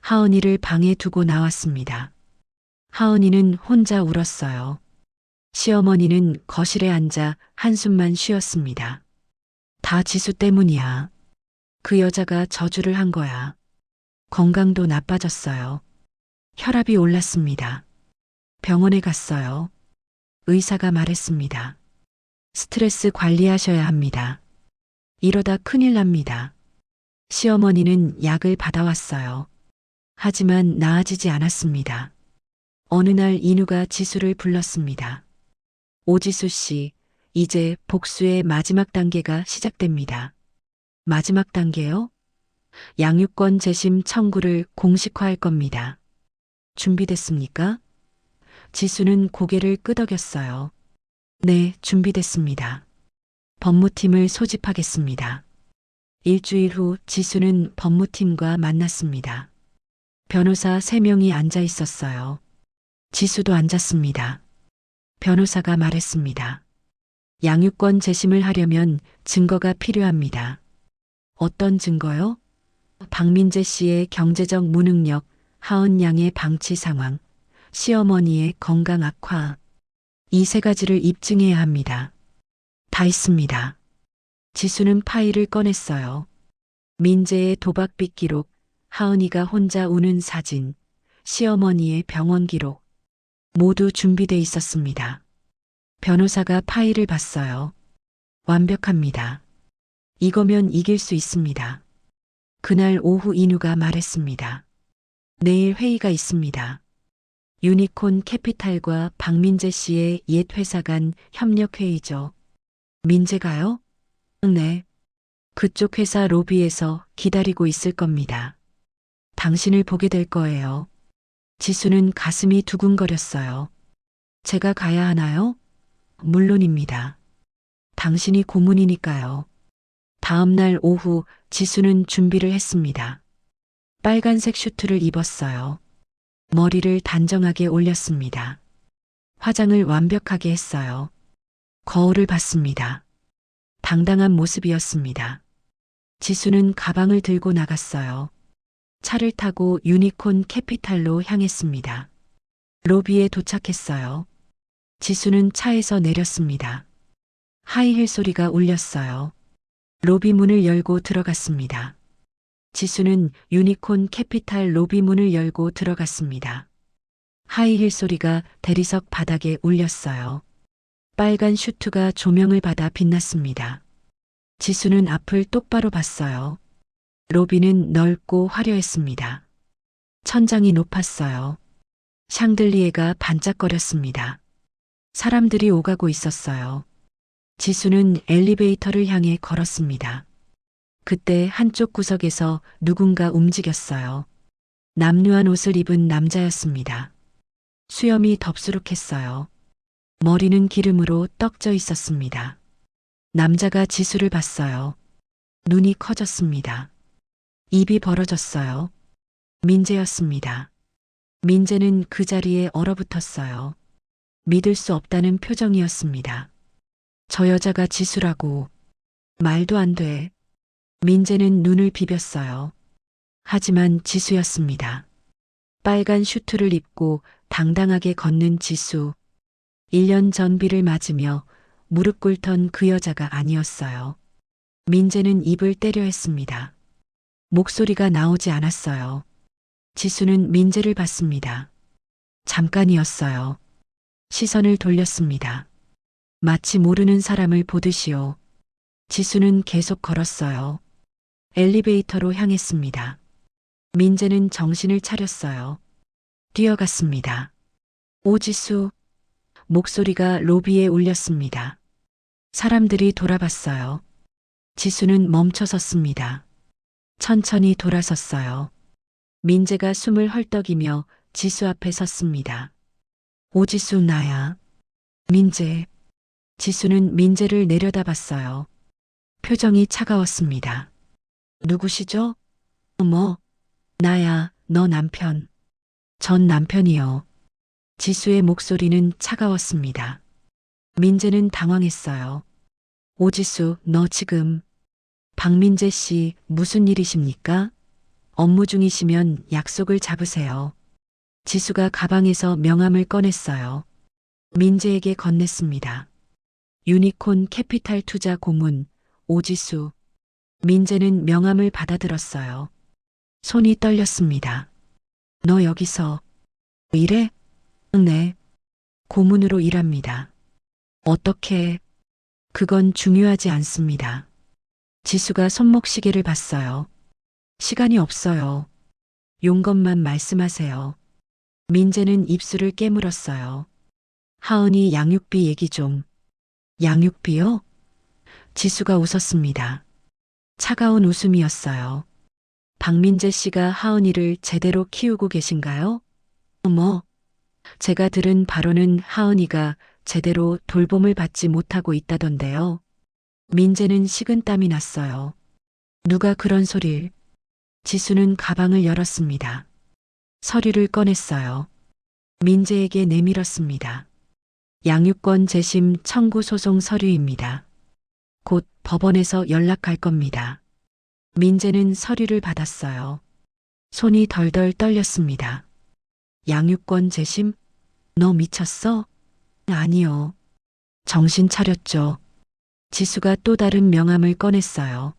하은이를 방에 두고 나왔습니다. 하은이는 혼자 울었어요. 시어머니는 거실에 앉아 한숨만 쉬었습니다. 다 지수 때문이야. 그 여자가 저주를 한 거야. 건강도 나빠졌어요. 혈압이 올랐습니다. 병원에 갔어요. 의사가 말했습니다. 스트레스 관리하셔야 합니다. 이러다 큰일 납니다. 시어머니는 약을 받아왔어요. 하지만 나아지지 않았습니다. 어느 날 인우가 지수를 불렀습니다. 오지수 씨, 이제 복수의 마지막 단계가 시작됩니다. 마지막 단계요? 양육권 재심 청구를 공식화할 겁니다. 준비됐습니까? 지수는 고개를 끄덕였어요. 네, 준비됐습니다. 법무팀을 소집하겠습니다. 일주일 후 지수는 법무팀과 만났습니다. 변호사 3명이 앉아 있었어요. 지수도 앉았습니다. 변호사가 말했습니다. 양육권 재심을 하려면 증거가 필요합니다. 어떤 증거요? 박민재 씨의 경제적 무능력, 하은 양의 방치 상황, 시어머니의 건강 악화. 이 3가지를 입증해야 합니다. 다 있습니다. 지수는 파일을 꺼냈어요. 민재의 도박빚 기록, 하은이가 혼자 우는 사진, 시어머니의 병원 기록. 모두 준비돼 있었습니다. 변호사가 파일을 봤어요. 완벽합니다. 이거면 이길 수 있습니다. 그날 오후 인우가 말했습니다. 내일 회의가 있습니다. 유니콘 캐피탈과 박민재 씨의 옛 회사 간 협력 회의죠. 민재가요? 네. 그쪽 회사 로비에서 기다리고 있을 겁니다. 당신을 보게 될 거예요. 지수는 가슴이 두근거렸어요. 제가 가야 하나요? 물론입니다. 당신이 고문이니까요. 다음 날 오후 지수는 준비를 했습니다. 빨간색 슈트를 입었어요. 머리를 단정하게 올렸습니다. 화장을 완벽하게 했어요. 거울을 봤습니다. 당당한 모습이었습니다. 지수는 가방을 들고 나갔어요. 차를 타고 유니콘 캐피탈로 향했습니다. 로비에 도착했어요. 지수는 차에서 내렸습니다. 하이힐 소리가 울렸어요. 로비 문을 열고 들어갔습니다. 지수는 유니콘 캐피탈 로비 문을 열고 들어갔습니다. 하이힐 소리가 대리석 바닥에 울렸어요. 빨간 슈트가 조명을 받아 빛났습니다. 지수는 앞을 똑바로 봤어요. 로비는 넓고 화려했습니다. 천장이 높았어요. 샹들리에가 반짝거렸습니다. 사람들이 오가고 있었어요. 지수는 엘리베이터를 향해 걸었습니다. 그때 한쪽 구석에서 누군가 움직였어요. 남루한 옷을 입은 남자였습니다. 수염이 덥수룩했어요. 머리는 기름으로 떡져 있었습니다. 남자가 지수를 봤어요. 눈이 커졌습니다. 입이 벌어졌어요. 민재였습니다. 민재는 그 자리에 얼어붙었어요. 믿을 수 없다는 표정이었습니다. 저 여자가 지수라고. 말도 안 돼. 민재는 눈을 비볐어요. 하지만 지수였습니다. 빨간 슈트를 입고 당당하게 걷는 지수. 1년 전 비를 맞으며 무릎 꿇던 그 여자가 아니었어요. 민재는 입을 때려 했습니다. 목소리가 나오지 않았어요. 지수는 민재를 봤습니다. 잠깐이었어요. 시선을 돌렸습니다. 마치 모르는 사람을 보듯이요. 지수는 계속 걸었어요. 엘리베이터로 향했습니다. 민재는 정신을 차렸어요. 뛰어갔습니다. 오지수. 목소리가 로비에 울렸습니다. 사람들이 돌아봤어요. 지수는 멈춰 섰습니다. 천천히 돌아섰어요. 민재가 숨을 헐떡이며 지수 앞에 섰습니다. 오지수 나야. 민재. 지수는 민재를 내려다봤어요. 표정이 차가웠습니다. 누구시죠? 뭐? 나야, 너 남편. 전 남편이요. 지수의 목소리는 차가웠습니다. 민재는 당황했어요. 오지수, 너 지금. 박민재 씨, 무슨 일이십니까? 업무 중이시면 약속을 잡으세요. 지수가 가방에서 명함을 꺼냈어요. 민재에게 건넸습니다. 유니콘 캐피탈 투자 고문, 오지수. 민재는 명함을 받아들었어요. 손이 떨렸습니다. 너 여기서 일해? 네. 고문으로 일합니다. 어떻게? 그건 중요하지 않습니다. 지수가 손목시계를 봤어요. 시간이 없어요. 용건만 말씀하세요. 민재는 입술을 깨물었어요. 하은이 양육비 얘기 좀. 양육비요? 지수가 웃었습니다. 차가운 웃음이었어요. 박민재 씨가 하은이를 제대로 키우고 계신가요? 뭐? 제가 들은 바로는 하은이가 제대로 돌봄을 받지 못하고 있다던데요. 민재는 식은땀이 났어요. 누가 그런 소릴? 지수는 가방을 열었습니다. 서류를 꺼냈어요. 민재에게 내밀었습니다. 양육권 재심 청구 소송 서류입니다. 곧 법원에서 연락할 겁니다. 민재는 서류를 받았어요. 손이 덜덜 떨렸습니다. 양육권 재심? 너 미쳤어? 아니요. 정신 차렸죠. 지수가 또 다른 명함을 꺼냈어요.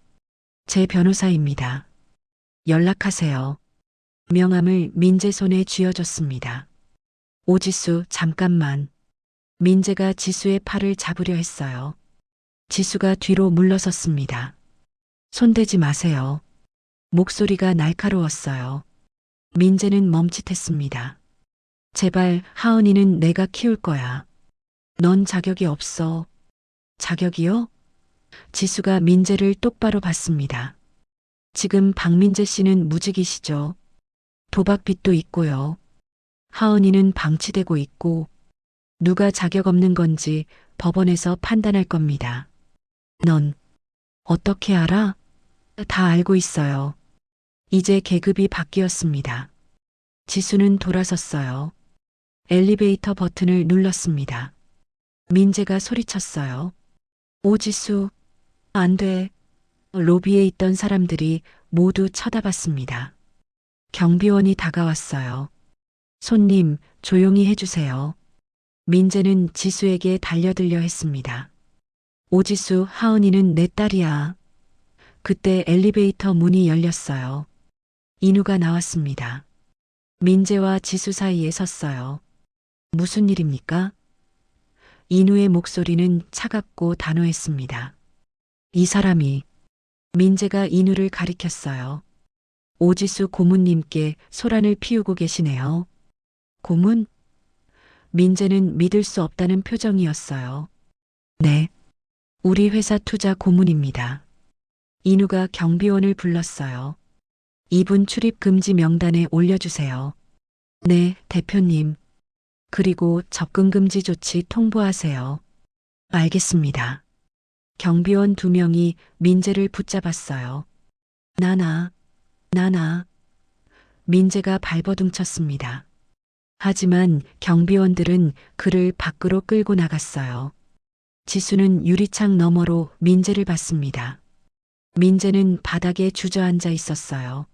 제 변호사입니다. 연락하세요. 명함을 민재 손에 쥐어줬습니다. 오지수, 잠깐만. 민재가 지수의 팔을 잡으려 했어요. 지수가 뒤로 물러섰습니다. 손대지 마세요. 목소리가 날카로웠어요. 민재는 멈칫했습니다. 제발, 하은이는 내가 키울 거야. 넌 자격이 없어. 자격이요? 지수가 민재를 똑바로 봤습니다. 지금 박민재 씨는 무직이시죠? 도박빚도 있고요. 하은이는 방치되고 있고 누가 자격 없는 건지 법원에서 판단할 겁니다. 넌 어떻게 알아? 다 알고 있어요. 이제 계급이 바뀌었습니다. 지수는 돌아섰어요. 엘리베이터 버튼을 눌렀습니다. 민재가 소리쳤어요. 오지수, 안 돼. 로비에 있던 사람들이 모두 쳐다봤습니다. 경비원이 다가왔어요. 손님, 조용히 해주세요. 민재는 지수에게 달려들려 했습니다. 오지수, 하은이는 내 딸이야. 그때 엘리베이터 문이 열렸어요. 인우가 나왔습니다. 민재와 지수 사이에 섰어요. 무슨 일입니까? 인우의 목소리는 차갑고 단호했습니다. 이 사람이. 민재가 인우를 가리켰어요. 오지수 고문님께 소란을 피우고 계시네요. 고문? 민재는 믿을 수 없다는 표정이었어요. 네. 우리 회사 투자 고문입니다. 인우가 경비원을 불렀어요. 이분 출입 금지 명단에 올려주세요. 네, 대표님. 그리고 접근 금지 조치 통보하세요. 알겠습니다. 경비원 2명이 민재를 붙잡았어요. 나나. 민재가 발버둥쳤습니다. 하지만 경비원들은 그를 밖으로 끌고 나갔어요. 지수는 유리창 너머로 민재를 봤습니다. 민재는 바닥에 주저앉아 있었어요.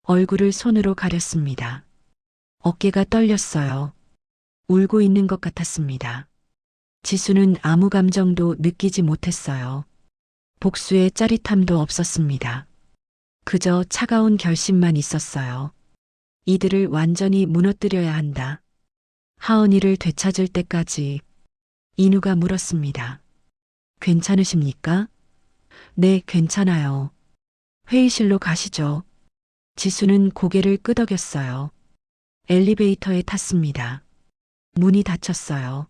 얼굴을 손으로 가렸습니다. 어깨가 떨렸어요. 울고 있는 것 같았습니다. 지수는 아무 감정도 느끼지 못했어요. 복수의 짜릿함도 없었습니다. 그저 차가운 결심만 있었어요. 이들을 완전히 무너뜨려야 한다. 하은이를 되찾을 때까지. 인우가 물었습니다. 괜찮으십니까? 네, 괜찮아요. 회의실로 가시죠. 지수는 고개를 끄덕였어요. 엘리베이터에 탔습니다. 문이 닫혔어요.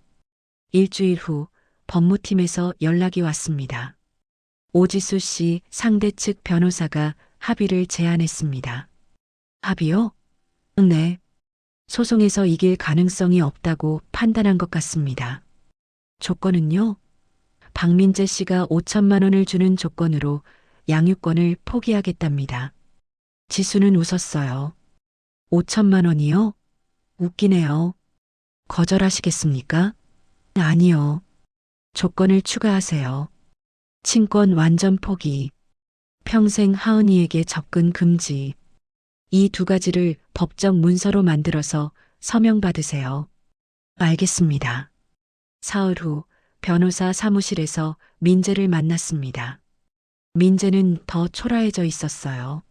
일주일 후 법무팀에서 연락이 왔습니다. 오지수 씨 상대 측 변호사가 합의를 제안했습니다. 합의요? 네. 소송에서 이길 가능성이 없다고 판단한 것 같습니다. 조건은요? 박민재 씨가 5천만 원을 주는 조건으로 양육권을 포기하겠답니다. 지수는 웃었어요. 5천만 원이요? 웃기네요. 거절하시겠습니까? 아니요. 조건을 추가하세요. 친권 완전 포기. 평생 하은이에게 접근 금지. 이 2가지를 법적 문서로 만들어서 서명받으세요. 알겠습니다. 사흘 후 변호사 사무실에서 민재를 만났습니다. 민재는 더 초라해져 있었어요.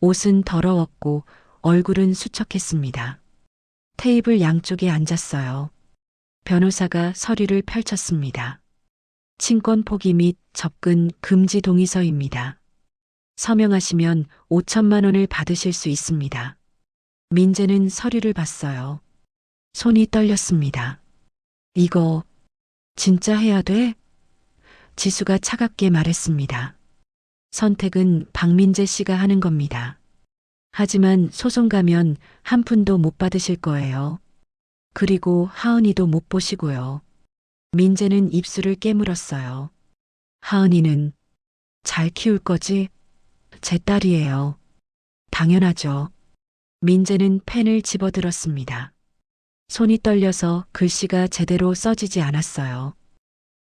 옷은 더러웠고 얼굴은 수척했습니다. 테이블 양쪽에 앉았어요. 변호사가 서류를 펼쳤습니다. 친권 포기 및 접근 금지 동의서입니다. 서명하시면 5천만 원을 받으실 수 있습니다. 민재는 서류를 봤어요. 손이 떨렸습니다. 이거 진짜 해야 돼? 지수가 차갑게 말했습니다. 선택은 박민재 씨가 하는 겁니다. 하지만 소송 가면 한 푼도 못 받으실 거예요. 그리고 하은이도 못 보시고요. 민재는 입술을 깨물었어요. 하은이는 잘 키울 거지? 제 딸이에요. 당연하죠. 민재는 펜을 집어들었습니다. 손이 떨려서 글씨가 제대로 써지지 않았어요.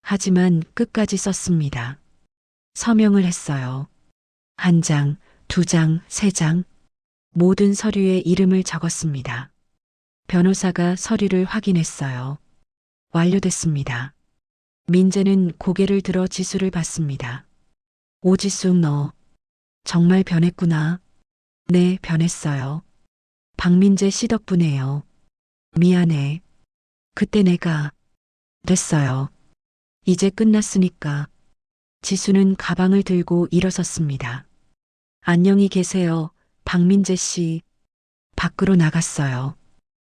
하지만 끝까지 썼습니다. 서명을 했어요. 1장, 2장, 3장. 모든 서류에 이름을 적었습니다. 변호사가 서류를 확인했어요. 완료됐습니다. 민재는 고개를 들어 지수를 봤습니다. 오지수, 너 정말 변했구나. 네, 변했어요. 박민재 씨 덕분에요. 미안해. 그때 내가 됐어요. 이제 끝났으니까. 지수는 가방을 들고 일어섰습니다. 안녕히 계세요, 박민재 씨. 밖으로 나갔어요.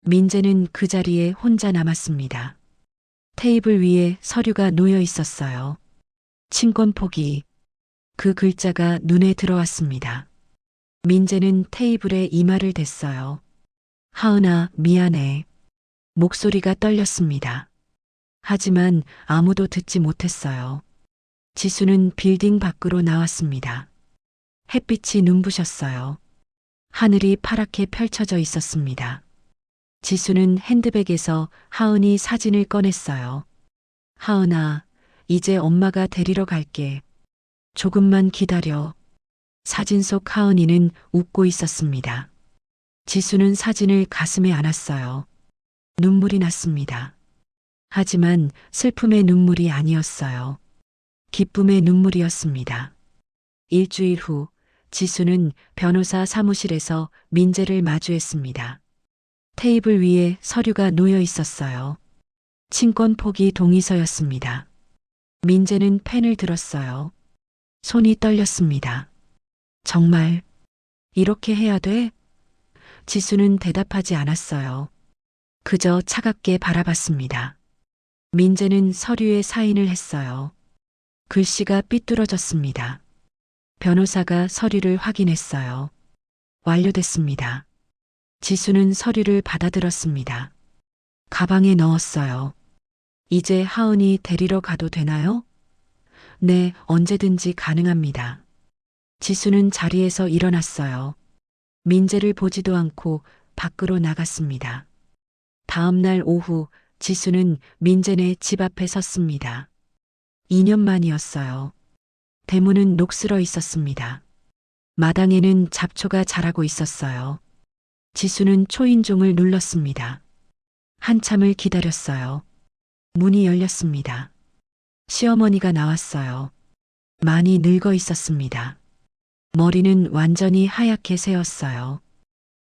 민재는 그 자리에 혼자 남았습니다. 테이블 위에 서류가 놓여 있었어요. 친권 포기. 그 글자가 눈에 들어왔습니다. 민재는 테이블에 이마를 댔어요. 하은아, 미안해. 목소리가 떨렸습니다. 하지만 아무도 듣지 못했어요. 지수는 빌딩 밖으로 나왔습니다. 햇빛이 눈부셨어요. 하늘이 파랗게 펼쳐져 있었습니다. 지수는 핸드백에서 하은이 사진을 꺼냈어요. 하은아, 이제 엄마가 데리러 갈게. 조금만 기다려. 사진 속 하은이는 웃고 있었습니다. 지수는 사진을 가슴에 안았어요. 눈물이 났습니다. 하지만 슬픔의 눈물이 아니었어요. 기쁨의 눈물이었습니다. 일주일 후 지수는 변호사 사무실에서 민재를 마주했습니다. 테이블 위에 서류가 놓여 있었어요. 친권 포기 동의서였습니다. 민재는 펜을 들었어요. 손이 떨렸습니다. 정말 이렇게 해야 돼? 지수는 대답하지 않았어요. 그저 차갑게 바라봤습니다. 민재는 서류에 사인을 했어요. 글씨가 삐뚤어졌습니다. 변호사가 서류를 확인했어요. 완료됐습니다. 지수는 서류를 받아들었습니다. 가방에 넣었어요. 이제 하은이 데리러 가도 되나요? 네, 언제든지 가능합니다. 지수는 자리에서 일어났어요. 민재를 보지도 않고 밖으로 나갔습니다. 다음 날 오후 지수는 민재네 집 앞에 섰습니다. 2년 만이었어요. 대문은 녹슬어 있었습니다. 마당에는 잡초가 자라고 있었어요. 지수는 초인종을 눌렀습니다. 한참을 기다렸어요. 문이 열렸습니다. 시어머니가 나왔어요. 많이 늙어 있었습니다. 머리는 완전히 하얗게 새었어요.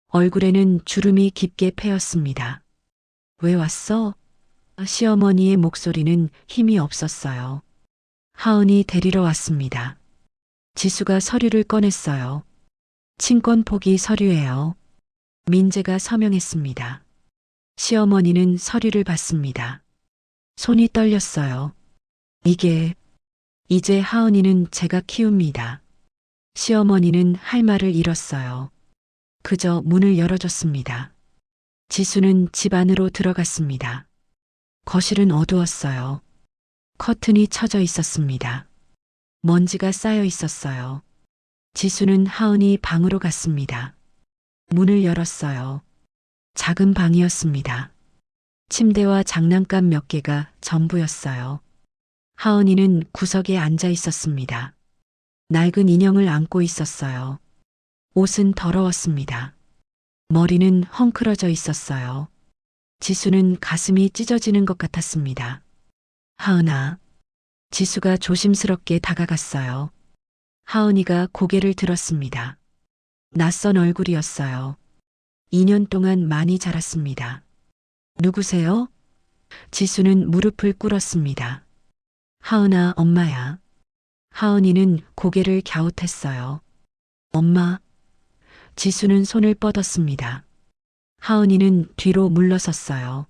얼굴에는 주름이 깊게 패였습니다. 왜 왔어? 시어머니의 목소리는 힘이 없었어요. 하은이 데리러 왔습니다. 지수가 서류를 꺼냈어요. 친권 포기 서류예요. 민재가 서명했습니다. 시어머니는 서류를 받습니다. 손이 떨렸어요. 이제 하은이는 제가 키웁니다. 시어머니는 할 말을 잃었어요. 그저 문을 열어줬습니다. 지수는 집 안으로 들어갔습니다. 거실은 어두웠어요. 커튼이 쳐져 있었습니다. 먼지가 쌓여 있었어요. 지수는 하은이 방으로 갔습니다. 문을 열었어요. 작은 방이었습니다. 침대와 장난감 몇 개가 전부였어요. 하은이는 구석에 앉아 있었습니다. 낡은 인형을 안고 있었어요. 옷은 더러웠습니다. 머리는 헝클어져 있었어요. 지수는 가슴이 찢어지는 것 같았습니다. 하은아. 지수가 조심스럽게 다가갔어요. 하은이가 고개를 들었습니다. 낯선 얼굴이었어요. 2년 동안 많이 자랐습니다. 누구세요? 지수는 무릎을 꿇었습니다. 하은아, 엄마야. 하은이는 고개를 갸웃했어요. 엄마. 지수는 손을 뻗었습니다. 하은이는 뒤로 물러섰어요.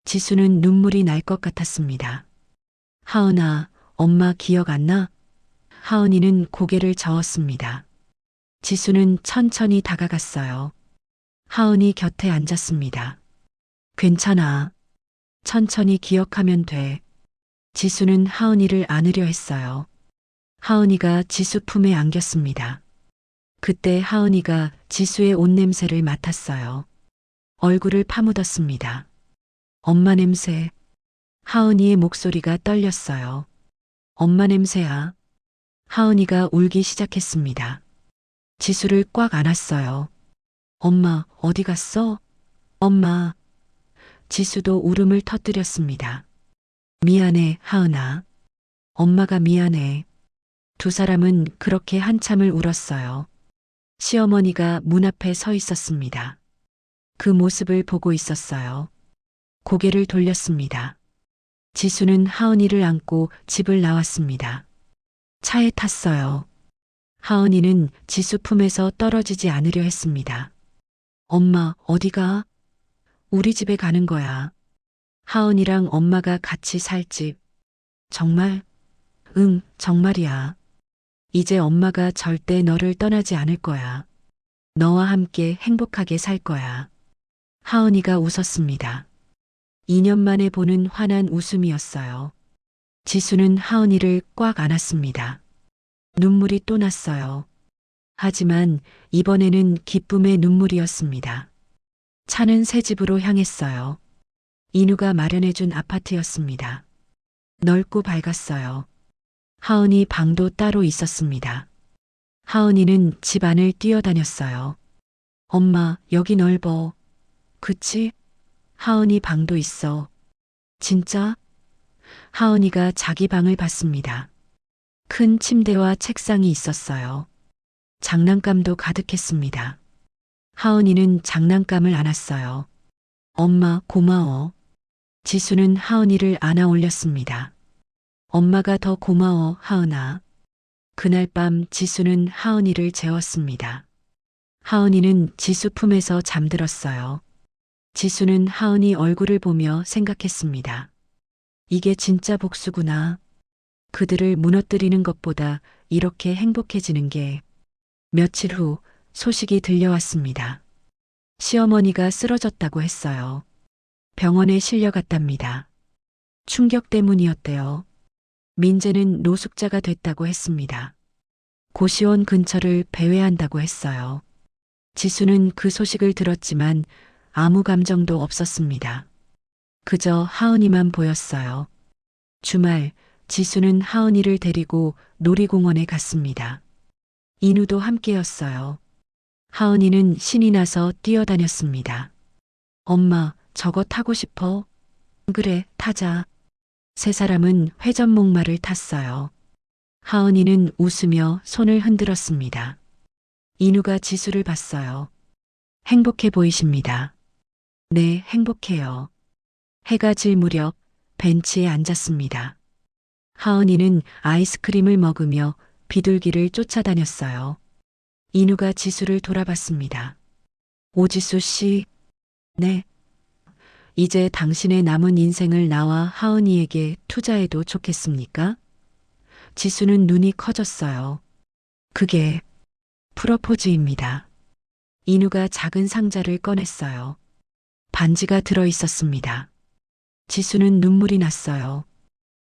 지수는 눈물이 날 것 같았습니다. 하은아, 엄마 기억 안 나? 하은이는 고개를 저었습니다. 지수는 천천히 다가갔어요. 하은이 곁에 앉았습니다. 괜찮아. 천천히 기억하면 돼. 지수는 하은이를 안으려 했어요. 하은이가 지수 품에 안겼습니다. 그때 하은이가 지수의 옷 냄새를 맡았어요. 얼굴을 파묻었습니다. 엄마 냄새. 하은이의 목소리가 떨렸어요. 엄마 냄새야. 하은이가 울기 시작했습니다. 지수를 꽉 안았어요. 엄마, 어디 갔어? 엄마. 지수도 울음을 터뜨렸습니다. 미안해, 하은아. 엄마가 미안해. 두 사람은 그렇게 한참을 울었어요. 시어머니가 문 앞에 서 있었습니다. 그 모습을 보고 있었어요. 고개를 돌렸습니다. 지수는 하은이를 안고 집을 나왔습니다. 차에 탔어요. 하은이는 지수 품에서 떨어지지 않으려 했습니다. 엄마, 어디가? 우리 집에 가는 거야. 하은이랑 엄마가 같이 살 집. 정말? 응, 정말이야. 이제 엄마가 절대 너를 떠나지 않을 거야. 너와 함께 행복하게 살 거야. 하은이가 웃었습니다. 2년 만에 보는 환한 웃음이었어요. 지수는 하은이를 꽉 안았습니다. 눈물이 또 났어요. 하지만 이번에는 기쁨의 눈물이었습니다. 차는 새 집으로 향했어요. 인우가 마련해준 아파트였습니다. 넓고 밝았어요. 하은이 방도 따로 있었습니다. 하은이는 집 안을 뛰어다녔어요. 엄마, 여기 넓어. 그치? 하은이 방도 있어. 진짜? 하은이가 자기 방을 봤습니다. 큰 침대와 책상이 있었어요. 장난감도 가득했습니다. 하은이는 장난감을 안았어요. 엄마, 고마워. 지수는 하은이를 안아 올렸습니다. 엄마가 더 고마워, 하은아. 그날 밤 지수는 하은이를 재웠습니다. 하은이는 지수 품에서 잠들었어요. 지수는 하은이 얼굴을 보며 생각했습니다. 이게 진짜 복수구나. 그들을 무너뜨리는 것보다 이렇게 행복해지는 게. 며칠 후 소식이 들려왔습니다. 시어머니가 쓰러졌다고 했어요. 병원에 실려갔답니다. 충격 때문이었대요. 민재는 노숙자가 됐다고 했습니다. 고시원 근처를 배회한다고 했어요. 지수는 그 소식을 들었지만 아무 감정도 없었습니다. 그저 하은이만 보였어요. 주말 지수는 하은이를 데리고 놀이공원에 갔습니다. 인우도 함께였어요. 하은이는 신이 나서 뛰어다녔습니다. 엄마, 저거 타고 싶어? 그래, 타자. 세 사람은 회전목마를 탔어요. 하은이는 웃으며 손을 흔들었습니다. 인우가 지수를 봤어요. 행복해 보이십니다. 네, 행복해요. 해가 질 무렵 벤치에 앉았습니다. 하은이는 아이스크림을 먹으며 비둘기를 쫓아다녔어요. 인우가 지수를 돌아봤습니다. 오지수 씨, 네. 이제 당신의 남은 인생을 나와 하은이에게 투자해도 좋겠습니까? 지수는 눈이 커졌어요. 그게 프로포즈입니다. 인우가 작은 상자를 꺼냈어요. 반지가 들어 있었습니다. 지수는 눈물이 났어요.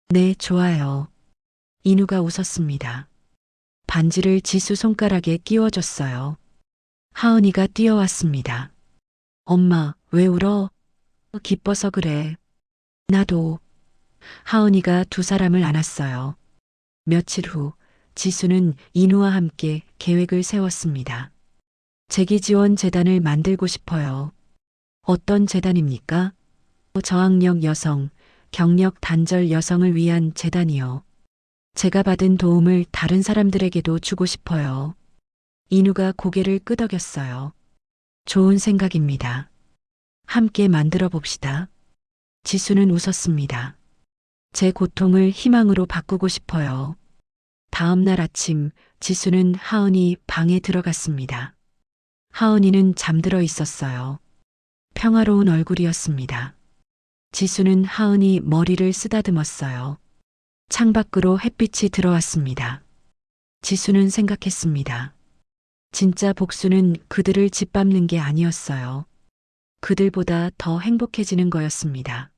네, 좋아요. 인우가 웃었습니다. 반지를 지수 손가락에 끼워줬어요. 하은이가 뛰어왔습니다. 엄마, 왜 울어? 기뻐서 그래. 나도. 하은이가 두 사람을 안았어요. 며칠 후 지수는 인우와 함께 계획을 세웠습니다. 재기지원 재단을 만들고 싶어요. 어떤 재단입니까? 저학력 여성, 경력 단절 여성을 위한 재단이요. 제가 받은 도움을 다른 사람들에게도 주고 싶어요. 인우가 고개를 끄덕였어요. 좋은 생각입니다. 함께 만들어 봅시다. 지수는 웃었습니다. 제 고통을 희망으로 바꾸고 싶어요. 다음 날 아침 지수는 하은이 방에 들어갔습니다. 하은이는 잠들어 있었어요. 평화로운 얼굴이었습니다. 지수는 하은이 머리를 쓰다듬었어요. 창밖으로 햇빛이 들어왔습니다. 지수는 생각했습니다. 진짜 복수는 그들을 짓밟는 게 아니었어요. 그들보다 더 행복해지는 거였습니다.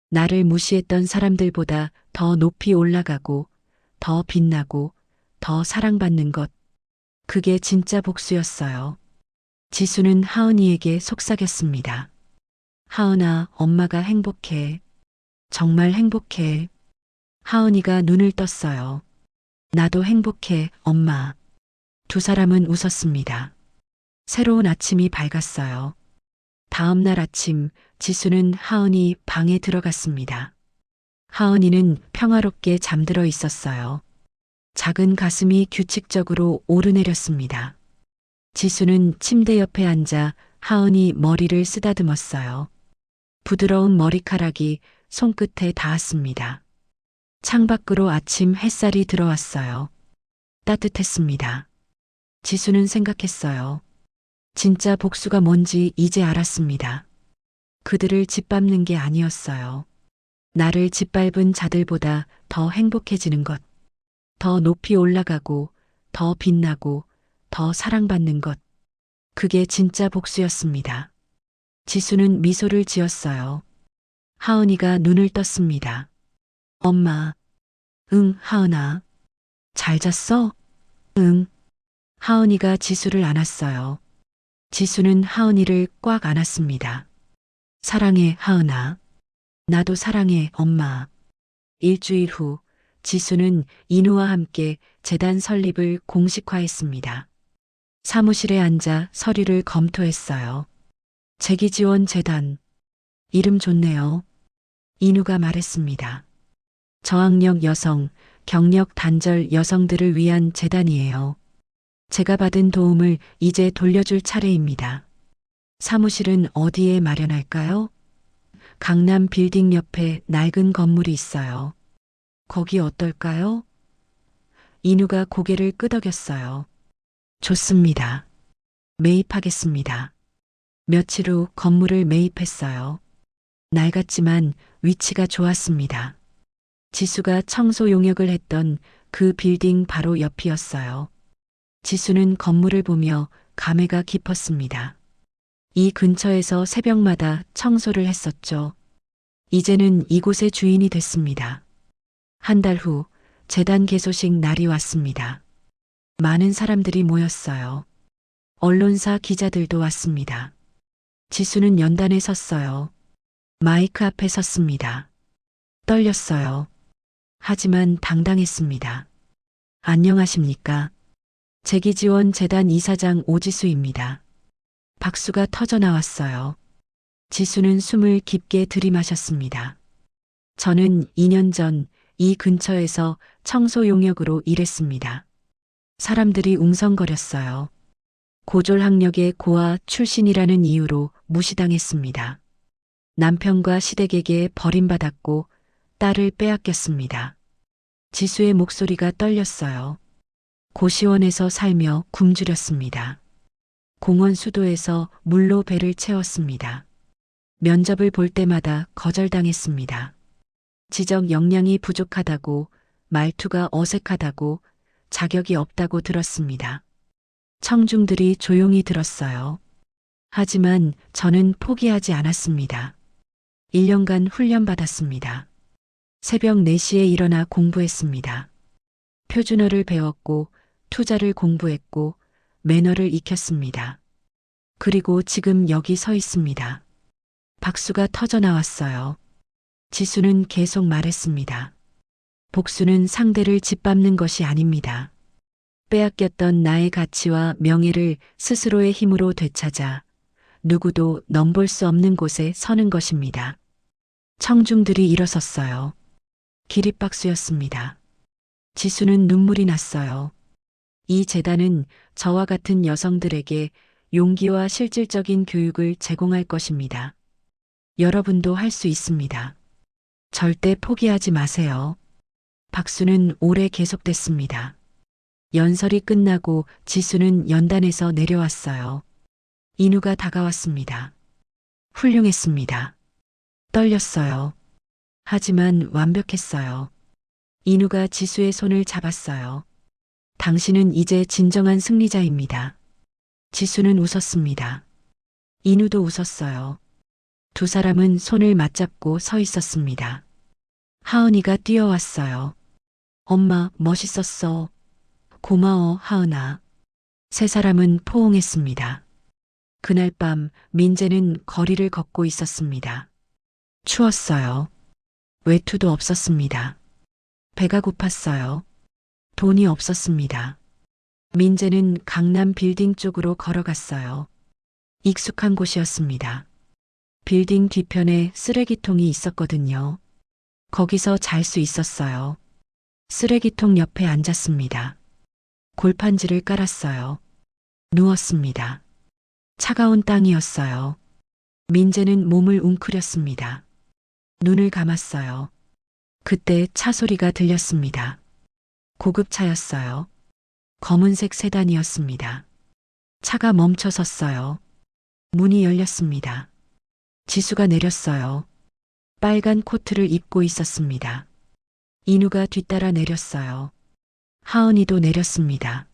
나를 무시했던 사람들보다 더 높이 올라가고, 더 빛나고, 더 사랑받는 것. 그게 진짜 복수였어요. 지수는 하은이에게 속삭였습니다. 하은아, 엄마가 행복해. 정말 행복해. 하은이가 눈을 떴어요. 나도 행복해, 엄마. 두 사람은 웃었습니다. 새로운 아침이 밝았어요. 다음 날 아침 지수는 하은이 방에 들어갔습니다. 하은이는 평화롭게 잠들어 있었어요. 작은 가슴이 규칙적으로 오르내렸습니다. 지수는 침대 옆에 앉아 하은이 머리를 쓰다듬었어요. 부드러운 머리카락이 손끝에 닿았습니다. 창밖으로 아침 햇살이 들어왔어요. 따뜻했습니다. 지수는 생각했어요. 진짜 복수가 뭔지 이제 알았습니다. 그들을 짓밟는 게 아니었어요. 나를 짓밟은 자들보다 더 행복해지는 것, 더 높이 올라가고, 더 빛나고, 더 사랑받는 것. 그게 진짜 복수였습니다. 지수는 미소를 지었어요. 하은이가 눈을 떴습니다. 엄마. 응, 하은아. 잘 잤어? 응. 하은이가 지수를 안았어요. 지수는 하은이를 꽉 안았습니다. 사랑해, 하은아. 나도 사랑해, 엄마. 일주일 후 지수는 인우와 함께 재단 설립을 공식화했습니다. 사무실에 앉아 서류를 검토했어요. 재기지원 재단. 이름 좋네요. 인우가 말했습니다. 저학력 여성, 경력 단절 여성들을 위한 재단이에요. 제가 받은 도움을 이제 돌려줄 차례입니다. 사무실은 어디에 마련할까요? 강남 빌딩 옆에 낡은 건물이 있어요. 거기 어떨까요? 인우가 고개를 끄덕였어요. 좋습니다. 매입하겠습니다. 며칠 후 건물을 매입했어요. 낡았지만 위치가 좋았습니다. 지수가 청소 용역을 했던 그 빌딩 바로 옆이었어요. 지수는 건물을 보며 감회가 깊었습니다. 이 근처에서 새벽마다 청소를 했었죠. 이제는 이곳의 주인이 됐습니다. 한 달 후 재단 개소식 날이 왔습니다. 많은 사람들이 모였어요. 언론사 기자들도 왔습니다. 지수는 연단에 섰어요. 마이크 앞에 섰습니다. 떨렸어요. 하지만 당당했습니다. 안녕하십니까? 재기지원 재단 이사장 오지수입니다. 박수가 터져 나왔어요. 지수는 숨을 깊게 들이마셨습니다. 저는 2년 전 이 근처에서 청소 용역으로 일했습니다. 사람들이 웅성거렸어요. 고졸학력의 고아 출신이라는 이유로 무시당했습니다. 남편과 시댁에게 버림받았고 딸을 빼앗겼습니다. 지수의 목소리가 떨렸어요. 고시원에서 살며 굶주렸습니다. 공원 수도에서 물로 배를 채웠습니다. 면접을 볼 때마다 거절당했습니다. 지적 역량이 부족하다고, 말투가 어색하다고, 자격이 없다고 들었습니다. 청중들이 조용히 들었어요. 하지만 저는 포기하지 않았습니다. 1년간 훈련받았습니다. 새벽 4시에 일어나 공부했습니다. 표준어를 배웠고, 투자를 공부했고, 매너를 익혔습니다. 그리고 지금 여기 서 있습니다. 박수가 터져 나왔어요. 지수는 계속 말했습니다. 복수는 상대를 짓밟는 것이 아닙니다. 빼앗겼던 나의 가치와 명예를 스스로의 힘으로 되찾아 누구도 넘볼 수 없는 곳에 서는 것입니다. 청중들이 일어섰어요. 기립박수였습니다. 지수는 눈물이 났어요. 이 재단은 저와 같은 여성들에게 용기와 실질적인 교육을 제공할 것입니다. 여러분도 할 수 있습니다. 절대 포기하지 마세요. 박수는 오래 계속됐습니다. 연설이 끝나고 지수는 연단에서 내려왔어요. 인우가 다가왔습니다. 훌륭했습니다. 떨렸어요. 하지만 완벽했어요. 인우가 지수의 손을 잡았어요. 당신은 이제 진정한 승리자입니다. 지수는 웃었습니다. 인우도 웃었어요. 두 사람은 손을 맞잡고 서 있었습니다. 하은이가 뛰어왔어요. 엄마, 멋있었어. 고마워, 하은아. 세 사람은 포옹했습니다. 그날 밤 민재는 거리를 걷고 있었습니다. 추웠어요. 외투도 없었습니다. 배가 고팠어요. 돈이 없었습니다. 민재는 강남 빌딩 쪽으로 걸어갔어요. 익숙한 곳이었습니다. 빌딩 뒤편에 쓰레기통이 있었거든요. 거기서 잘 수 있었어요. 쓰레기통 옆에 앉았습니다. 골판지를 깔았어요. 누웠습니다. 차가운 땅이었어요. 민재는 몸을 웅크렸습니다. 눈을 감았어요. 그때 차 소리가 들렸습니다. 고급차였어요. 검은색 세단이었습니다. 차가 멈춰 섰어요. 문이 열렸습니다. 지수가 내렸어요. 빨간 코트를 입고 있었습니다. 인우가 뒤따라 내렸어요. 하은이도 내렸습니다.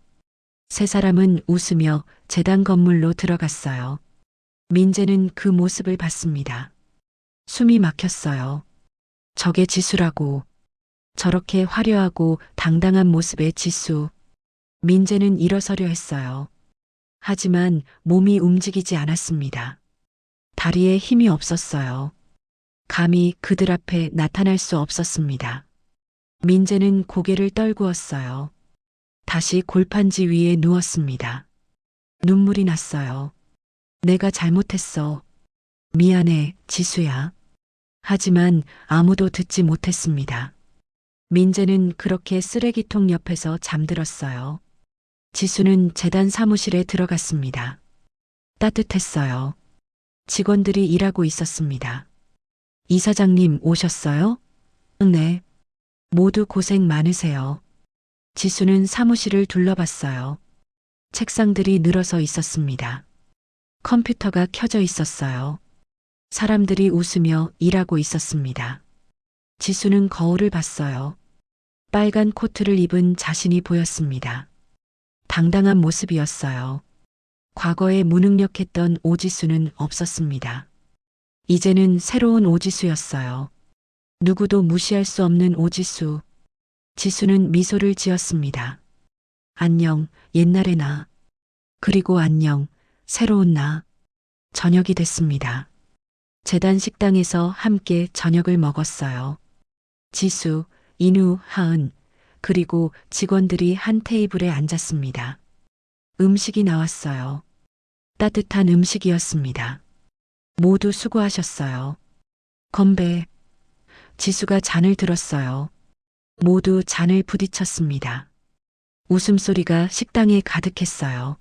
세 사람은 웃으며 재단 건물로 들어갔어요. 민재는 그 모습을 봤습니다. 숨이 막혔어요. 저게 지수라고. 저렇게 화려하고 당당한 모습의 지수. 민재는 일어서려 했어요. 하지만 몸이 움직이지 않았습니다. 다리에 힘이 없었어요. 감히 그들 앞에 나타날 수 없었습니다. 민재는 고개를 떨구었어요. 다시 골판지 위에 누웠습니다. 눈물이 났어요. 내가 잘못했어. 미안해, 지수야. 하지만 아무도 듣지 못했습니다. 민재는 그렇게 쓰레기통 옆에서 잠들었어요. 지수는 재단 사무실에 들어갔습니다. 따뜻했어요. 직원들이 일하고 있었습니다. 이사장님 오셨어요? 네. 모두 고생 많으세요. 지수는 사무실을 둘러봤어요. 책상들이 늘어서 있었습니다. 컴퓨터가 켜져 있었어요. 사람들이 웃으며 일하고 있었습니다. 지수는 거울을 봤어요. 빨간 코트를 입은 자신이 보였습니다. 당당한 모습이었어요. 과거에 무능력했던 오지수는 없었습니다. 이제는 새로운 오지수였어요. 누구도 무시할 수 없는 오지수. 지수는 미소를 지었습니다. 안녕, 옛날의 나. 그리고 안녕, 새로운 나. 저녁이 됐습니다. 재단 식당에서 함께 저녁을 먹었어요. 지수, 인우, 하은, 그리고 직원들이 한 테이블에 앉았습니다. 음식이 나왔어요. 따뜻한 음식이었습니다. 모두 수고하셨어요. 건배. 지수가 잔을 들었어요. 모두 잔을 부딪혔습니다. 웃음소리가 식당에 가득했어요.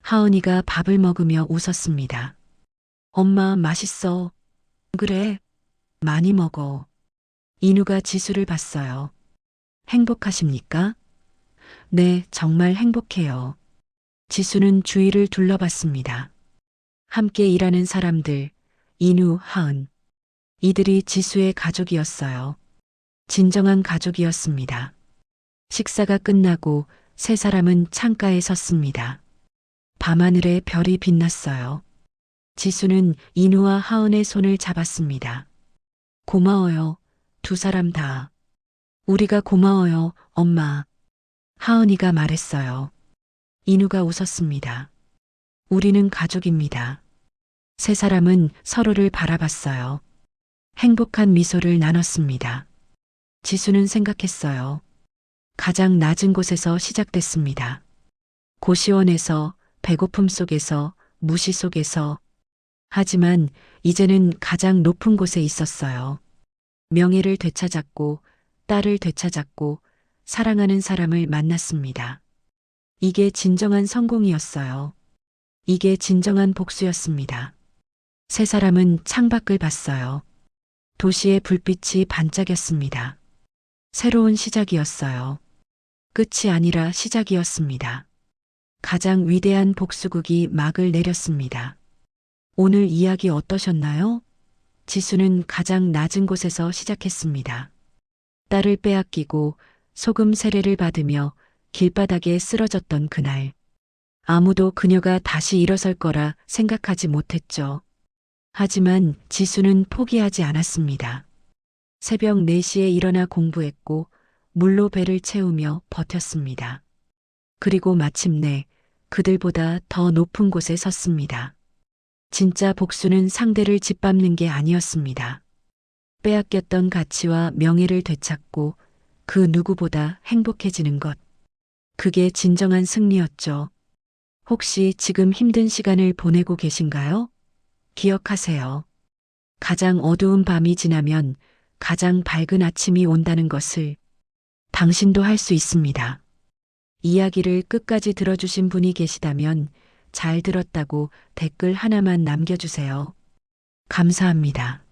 하은이가 밥을 먹으며 웃었습니다. 엄마 맛있어. 그래. 많이 먹어. 인우가 지수를 봤어요. 행복하십니까? 네, 정말 행복해요. 지수는 주위를 둘러봤습니다. 함께 일하는 사람들, 인우, 하은. 이들이 지수의 가족이었어요. 진정한 가족이었습니다. 식사가 끝나고 세 사람은 창가에 섰습니다. 밤하늘에 별이 빛났어요. 지수는 인우와 하은의 손을 잡았습니다. 고마워요. 두 사람 다. 우리가 고마워요, 엄마. 하은이가 말했어요. 인우가 웃었습니다. 우리는 가족입니다. 세 사람은 서로를 바라봤어요. 행복한 미소를 나눴습니다. 지수는 생각했어요. 가장 낮은 곳에서 시작됐습니다. 고시원에서, 배고픔 속에서, 무시 속에서. 하지만 이제는 가장 높은 곳에 있었어요. 명예를 되찾았고, 딸을 되찾았고, 사랑하는 사람을 만났습니다. 이게 진정한 성공이었어요. 이게 진정한 복수였습니다. 세 사람은 창밖을 봤어요. 도시의 불빛이 반짝였습니다. 새로운 시작이었어요. 끝이 아니라 시작이었습니다. 가장 위대한 복수극이 막을 내렸습니다. 오늘 이야기 어떠셨나요? 지수는 가장 낮은 곳에서 시작했습니다. 딸을 빼앗기고 소금 세례를 받으며 길바닥에 쓰러졌던 그날. 아무도 그녀가 다시 일어설 거라 생각하지 못했죠. 하지만 지수는 포기하지 않았습니다. 새벽 4시에 일어나 공부했고 물로 배를 채우며 버텼습니다. 그리고 마침내 그들보다 더 높은 곳에 섰습니다. 진짜 복수는 상대를 짓밟는 게 아니었습니다. 빼앗겼던 가치와 명예를 되찾고 그 누구보다 행복해지는 것. 그게 진정한 승리였죠. 혹시 지금 힘든 시간을 보내고 계신가요? 기억하세요. 가장 어두운 밤이 지나면 가장 밝은 아침이 온다는 것을 당신도 할 수 있습니다. 이야기를 끝까지 들어주신 분이 계시다면 잘 들었다고 댓글 하나만 남겨주세요. 감사합니다.